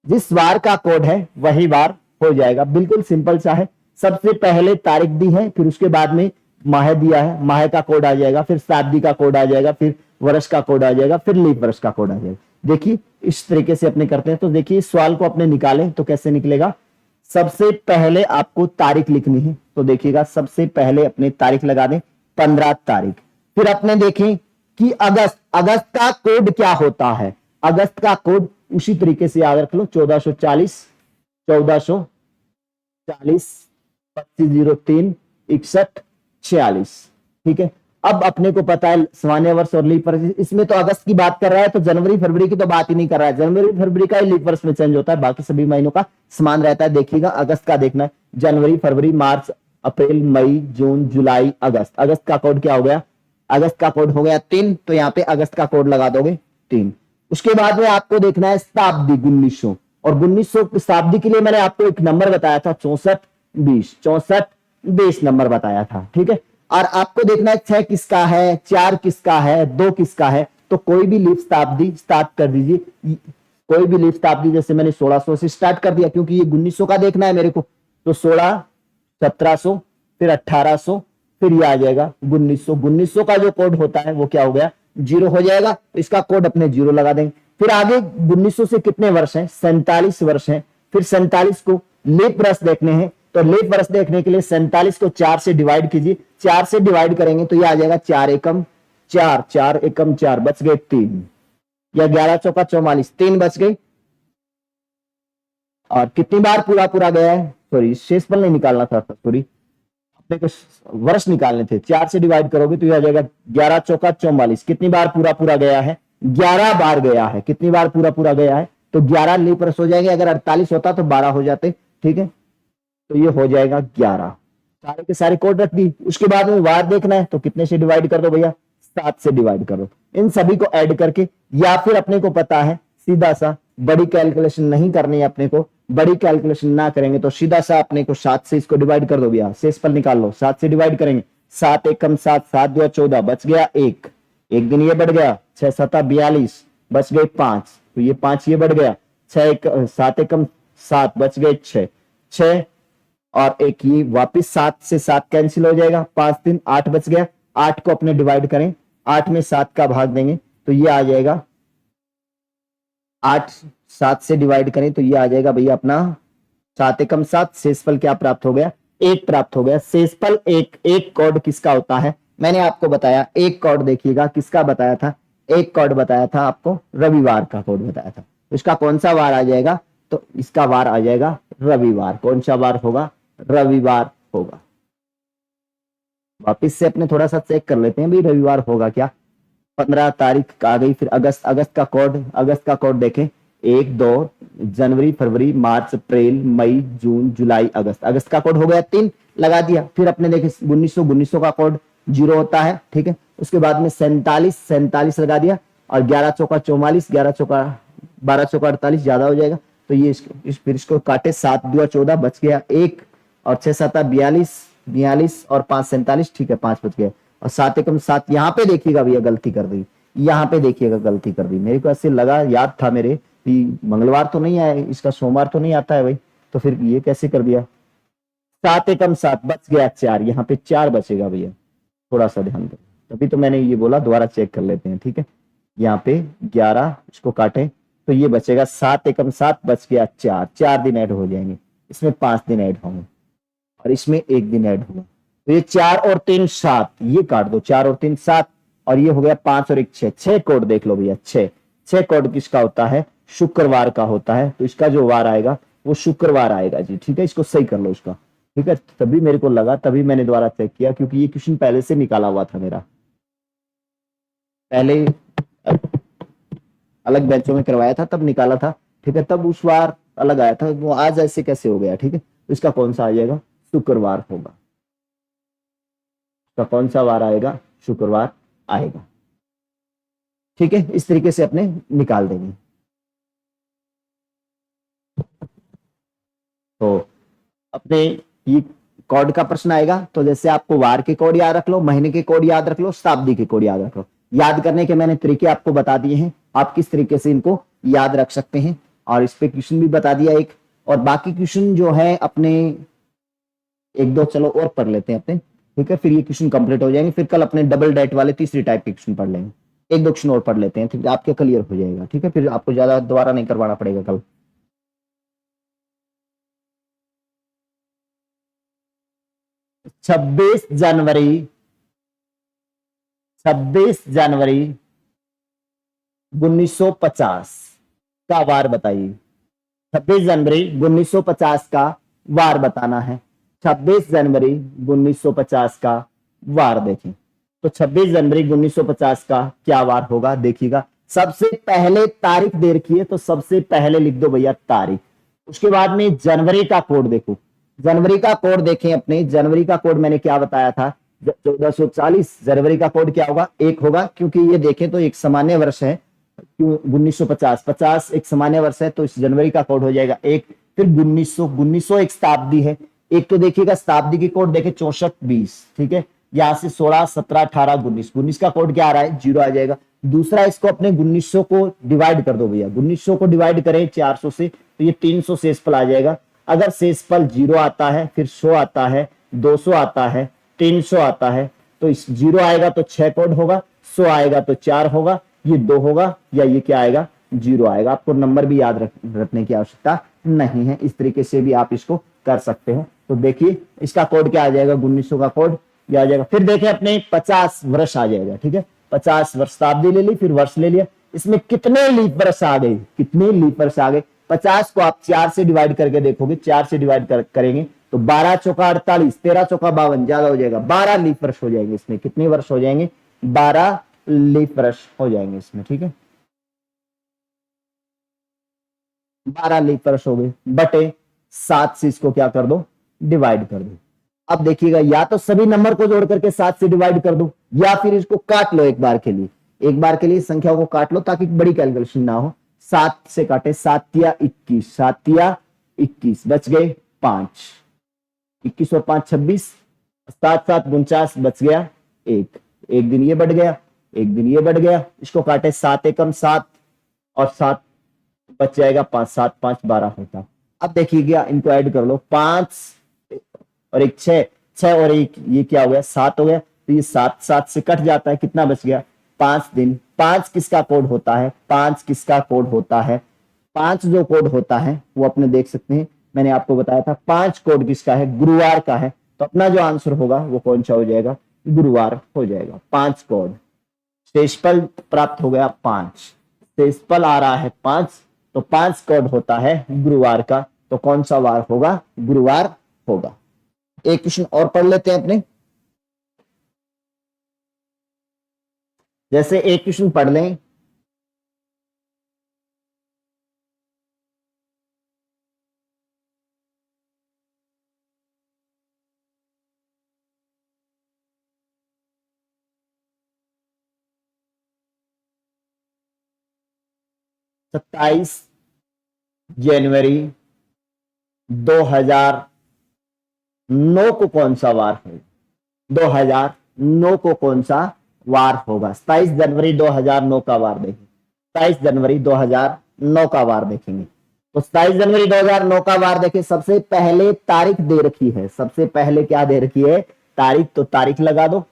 जिस वार का कोड है वही वार हो जाएगा। बिल्कुल सिंपल सा है। सबसे पहले तारीख दी है, फिर उसके बाद में माह दिया है, माह का कोड आ जाएगा, फिर शताब्दी का कोड आ जाएगा, फिर वर्ष का कोड आ जाएगा, फिर लीप वर्ष का कोड आ जाएगा। देखिए इस तरीके से अपने करते हैं। तो देखिए इस सवाल को अपने निकालें तो कैसे निकलेगा, सबसे पहले आपको तारीख लिखनी है, तो देखिएगा सबसे पहले अपने तारीख लगा दें 15 तारीख। फिर अपने देखें कि अगस्त, अगस्त का कोड क्या होता है, अगस्त का कोड उसी तरीके से याद रख लो, 1440, 1440, 2503, 61, 46, ठीक है। अब अपने को पता है सामान्य वर्ष और लीप वर्ष, इसमें तो अगस्त की बात कर रहा है, तो जनवरी फरवरी की तो बात ही नहीं कर रहा है, जनवरी फरवरी का ही लीप वर्ष में चेंज होता है, बाकी सभी महीनों का समान रहता है। देखिएगा अगस्त का देखना है, जनवरी फरवरी मार्च अप्रैल मई जून जुलाई अगस्त, अगस्त का कोड क्या हो गया, अगस्त का कोड हो गया 3, तो यहाँ पे अगस्त का कोड लगा दोगे 3। उसके बाद में आपको देखना है शताब्दी 1900, और 1900 शताब्दी के लिए मैंने आपको एक नंबर बताया था 6420, 6420 नंबर बताया था, ठीक है। और आपको देखना है 6 किसका है, 4 किसका है, 2 किसका है, तो कोई भी लीप शताब्दी स्टार्ट कर दीजिए, कोई भी लीप शताब्दी, जैसे मैंने 1600 से स्टार्ट कर दिया क्योंकि ये 1900 का देखना है मेरे को, तो 16, 1700, फिर 1800, फिर ये आ जाएगा 1900। 1900 का जो कोड होता है वो क्या हो गया, 0 हो जाएगा, तो इसका कोड अपने 0 लगा देंगे। फिर आगे 1900 से कितने वर्ष हैं, 47 वर्ष हैं। फिर 47 को लीप वर्ष देखने हैं, तो लीप वर्ष देखने के लिए 47 को 4 से डिवाइड कीजिए, 4 से डिवाइड करेंगे तो ये आ जाएगा 4 एकम 4, 4 एकम 4, बच गए 3, या 11 चौका 44, 3 बच गई। और कितनी बार पूरा पूरा गया है, सॉरी शेषफल नहीं निकालना था, सॉरी अपने को वर्ष निकालने थे, 4 से डिवाइड करोगे तो ये आ जाएगा 11 चौका 44, कितनी बार पूरा पूरा गया है, 11 बार गया है। कितनी बार पूरा पूरा गया है, तो 11 लीप वर्ष हो जाएंगे, अगर 48 होता तो 12 हो जाते, ठीक है। तो ये हो जाएगा 11, सारे के सारे कोड रख दी। उसके बाद में वार देखना है, तो कितने से डिवाइड कर दो भैया, 7 से डिवाइड करो। इन सभी को ऐड करके, या फिर अपने को पता है सीधा सा, बड़ी कैलकुलेशन नहीं करनी है अपने को, बड़ी कैलकुलेशन ना करेंगे तो सीधा सा अपने को 7 से इसको डिवाइड कर दो भैया, शेषफल निकाल लो, 7 से डिवाइड करेंगे, 7 एकम 7, 7 2 14, बच गया 1, एक दिन ये बढ़ गया, 6 7 42, बच गए 5, तो ये 5 ये बढ़ गया, 7 एकम 7, बच गए 6, 6 और एक ये वापिस 7 से 7 कैंसिल हो जाएगा, 5 3 8 बच गया। 8 को अपने डिवाइड करें, 8 में 7 का भाग देंगे तो ये आ जाएगा 8, 7 से डिवाइड करें तो ये आ जाएगा भैया अपना 7 एकम 7, शेषफल क्या प्राप्त हो गया, 1 प्राप्त हो गया। शेषफल 1, एक कोड किसका होता है, मैंने आपको बताया एक कोड, देखिएगा किसका बताया था, एक कोड बताया था आपको, रविवार का कोड बताया था। इसका कौन सा वार आ जाएगा, तो इसका वार आ जाएगा रविवार। कौन सा वार होगा, रविवार होगा। वापिस से अपने थोड़ा सा चेक कर लेते हैं भाई रविवार होगा क्या। 15 तारीख आ गई, फिर अगस्त, अगस्त का कोड, अगस्त का कोड देखें 1 2 जनवरी, फरवरी, मार्च, अप्रैल, मई, जून, जुलाई, अगस्त। अगस्त का कोड हो गया 3, लगा दिया। फिर अपने देखे 1900 का कोड 0 होता है, ठीक है। उसके बाद में 47 लगा दिया, और 11 चौका 44, 11 चौका 12 चौका 48, ज्यादा हो जाएगा तो ये फिर इसको काटे, 7 2 14, बच गया 1, और 6 7 42, 42 और 5 47, ठीक है 5 बच गया। और 7 एकम 7, यहाँ पे देखिएगा भैया गलती कर दी, यहाँ पे देखिएगा गलती कर दी। मेरे को ऐसे लगा, याद था मेरे कि मंगलवार तो नहीं आया इसका, सोमवार तो नहीं आता है भाई, तो फिर ये कैसे कर दिया। 7 एकम 7 बच गया 4, यहाँ पे 4 बचेगा भैया, थोड़ा सा ध्यान दो। तभी तो मैंने ये बोला, दोबारा चेक कर लेते हैं, ठीक है। यहाँ पे 11 इसको काटे तो ये बचेगा 7 एकम 7 बच गया 4, 4 दिन ऐड हो जाएंगे, इसमें 5 दिन ऐड होंगे, और इसमें 1 दिन ऐड होगा। तो ये 4 और 3 7, ये काट दो, 4 और 3 7, और ये हो गया 5 और 1 6, 6 कोड देख लो भैया, 6 कोड किसका होता है, शुक्रवार का होता है। तो इसका जो वार आएगा वो शुक्रवार आएगा जी, ठीक है। इसको सही कर लो इसका, ठीक है। तभी मेरे को लगा, तभी मैंने दोबारा चेक किया, क्योंकि ये क्वेश्चन पहले से निकाला हुआ था मेरा, पहले अलग बेंचों में करवाया था तब निकाला था, ठीक है। तब उस बार अलग आया था, वो आज ऐसे कैसे हो गया, ठीक है। तो इसका कौन सा आ जाएगा, शुक्रवार होगा। इसका कौन सा वार आएगा, शुक्रवार आएगा, ठीक है। इस तरीके से अपने निकाल देंगे। तो अपने ये कोड का प्रश्न आएगा, तो जैसे आपको वार के कोड याद रख लो, महीने के कोड याद रख लो, शताब्दी के कोड याद रख लो। याद करने के मैंने तरीके आपको बता दिए हैं, आप किस तरीके से इनको याद रख सकते हैं, और इस पे क्वेश्चन भी बता दिया एक। और बाकी क्वेश्चन जो है अपने 1 2 चलो और पढ़ लेते हैं अपने, ठीक है। फिर ये क्वेश्चन कंप्लीट हो जाएंगे, फिर कल अपने डबल डेट वाले तीसरी टाइप के क्वेश्चन पढ़ लेंगे। 1 2 क्वेश्चन और पढ़ लेते हैं, ठीक है, आपके क्लियर हो जाएगा, ठीक है। फिर आपको ज्यादा दोबारा नहीं करवाना पड़ेगा कल। 26 जनवरी, 26 जनवरी 1950 का वार बताइए। 26 जनवरी 1950 का वार बताना है। 26 जनवरी 1950 का वार देखें, तो 26 जनवरी 1950 का क्या वार होगा देखिएगा। सबसे पहले तारीख दे रखी है, तो सबसे पहले लिख दो भैया तारीख। उसके बाद में जनवरी का कोड देखो, जनवरी का कोड देखें अपने। जनवरी का कोड मैंने क्या बताया था, 1440। जनवरी का कोड क्या होगा, 1 होगा, क्योंकि ये देखें तो एक सामान्य वर्ष है, क्यों 1950, 50 एक सामान्य वर्ष है, तो इस जनवरी का कोड हो जाएगा 1। फिर 1900 एक शताब्दी है, एक तो देखिएगा शताब्दी की कोड देखे 64 20, ठीक है। यहां से 16 17 18 19, 19 का कोड क्या आ रहा है, 0 आ जाएगा। दूसरा इसको अपने 1900 को डिवाइड कर दो भैया, 1900 को डिवाइड करें 400 से, तो ये 300 शेषफल आ जाएगा। अगर शेषफल 0 आता है, फिर 100 आता है, 200 आता है, 300 आता है, तो इस 0 आएगा तो 6 कोड होगा, 100 आएगा तो 4 होगा, ये 2 होगा, या ये क्या आएगा, 0 आएगा। आपको नंबर भी याद रखने की आवश्यकता नहीं है, इस तरीके से भी आप इसको कर सकते हैं। तो देखिए इसका कोड क्या आ जाएगा, 1900 का कोड ये आ जाएगा। फिर देखें अपने 50 वर्ष आ जाएगा, ठीक है। 50 वर्ष, शताब्दी ले ली, फिर वर्ष ले लिया। इसमें कितने लीप वर्ष आ गए, कितने लीप वर्ष आ गए। 50 को आप 4 से डिवाइड करके देखोगे, 4 से डिवाइड करेंगे तो 12 चौका 48, 13 चौका 52, ज्यादा हो जाएगा, 12 लीप वर्ष हो जाएंगे। इसमें कितने वर्ष हो जाएंगे, 12 लीप वर्ष हो जाएंगे इसमें, ठीक है। 12 लीप वर्ष हो गए, बटे 7 से इसको क्या कर दो, डिवाइड कर दो। अब देखिएगा, या तो सभी नंबर को जोड़ करके 7 से डिवाइड कर दो, या फिर इसको काट लो एक बार के लिए, एक बार के लिए संख्याओं को काट लो ताकि बड़ी कैलकुलेशन ना हो। 7 से काटे, 7 या 21, 7 या 21, बच गए 5, 21 और 5 26, 7 7 49, बच गया 1, एक दिन ये बढ़ गया, एक दिन ये बढ़ गया। इसको काटे, 7 एकम 7 और 7 बच जाएगा 5, 7 5 12 होता। अब देखिएगा, इनको ऐड कर लो, 5 और 1 6, 6 और 1 ये क्या हो गया, 7 हो गया। तो ये 7 7 से कट जाता है, कितना बच गया, 5 दिन। 5 किसका कोड होता है, 5 किसका कोड होता है, 5 जो कोड होता है वो अपने देख सकते हैं, मैंने आपको बताया था 5 कोड किसका है, गुरुवार का है। तो अपना जो आंसर होगा वो कौन सा हो जाएगा, गुरुवार हो जाएगा। 5 कोड, शेषफल प्राप्त हो गया 5, शेषफल आ रहा है 5, तो 5 कोड होता है गुरुवार का। तो कौन सा वार होगा, गुरुवार होगा। एक क्वेश्चन और पढ़ लेते हैं अपने, जैसे एक क्वेश्चन पढ़ लें, 27 जनवरी 2009 को कौन सा वार है? 2009 को कौन सा वार होगा? 27 जनवरी 2009 का वार देखेंगे। 27 जनवरी 2009 का वार देखेंगे। तो 27 जनवरी 2009 का वार देखें, सबसे पहले तारीख दे रखी है। सबसे पहले क्या दे रखी है? तारीख। तो तारीख लगा दो।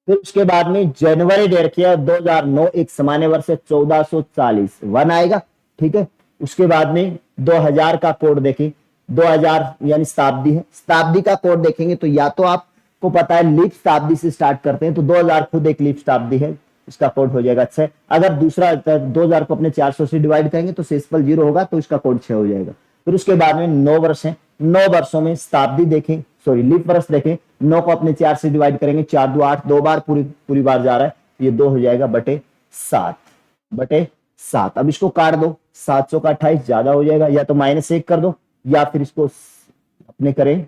फिर उसके बाद में जनवरी दे रखी है 2009, एक सामान्य वर्ष है 1440, 1 आएगा। ठीक है। उसके बाद में 2000 का कोड देखें। 2000 यानी शताब्दी है। शताब्दी का कोड देखेंगे तो या तो आपको पता है लीप शताब्दी से स्टार्ट करते हैं, तो 2000 खुद एक लीप शताब्दी है, इसका कोड हो जाएगा 6। अगर दूसरा 2000 को अपने 400 से डिवाइड करेंगे तो शेषफल 0 होगा, तो इसका कोड 6 हो जाएगा। फिर उसके बाद में 9 वर्ष है। 9 वर्षों में शताब्दी देखें, सॉरी लीप वर्ष देखें। 9 को अपने 4 से डिवाइड करेंगे, 4 2 8, 2 बार पूरी बार जा रहा है, ये 2 हो जाएगा बटे 7। अब इसको काट दो, 700 का 28 ज्यादा हो जाएगा, या तो -1 कर दो या फिर इसको अपने करें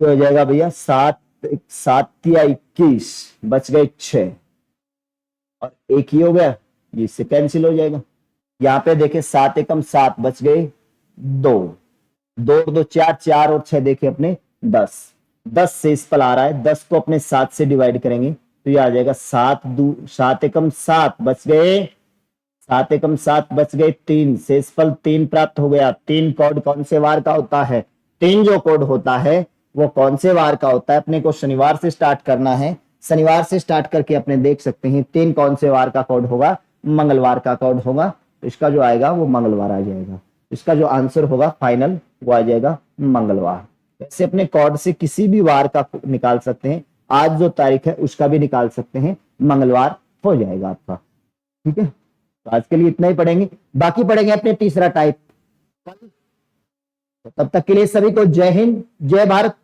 तो हो जाएगा भैया 7 या 21, बच गए 6 और 1 ही हो गया, ये इससे कैंसिल हो जाएगा। यहाँ पे देखे 7 एकम 7, बच गए 2, 2 2 4, 4 और 6 देखे अपने 10 शेषफल आ रहा है। 10 को अपने 7 से डिवाइड करेंगे तो ये आ जाएगा 7 एकम 7, बच गए 7 एकम 7, बच गए 3, शेषफल 3 प्राप्त हो गया। 3 कोड कौन से वार का होता है? 3 जो कोड होता है वो कौन से वार का होता है? अपने को शनिवार से स्टार्ट करना है। शनिवार से स्टार्ट करके अपने देख सकते हैं 3 कौन से वार का कोड होगा? मंगलवार का कोड होगा। इसका जो आएगा वो मंगलवार आ जाएगा। इसका जो आंसर होगा फाइनल वो आ जाएगा मंगलवार। वैसे अपने कोड से किसी भी वार का निकाल सकते हैं, आज जो तारीख है उसका भी निकाल सकते हैं, मंगलवार हो जाएगा आपका। ठीक है, तो आज के लिए इतना ही पढ़ेंगे, बाकी पढ़ेंगे अपने तीसरा टाइप। तब तक के लिए सभी को जय हिंद, जय भारत।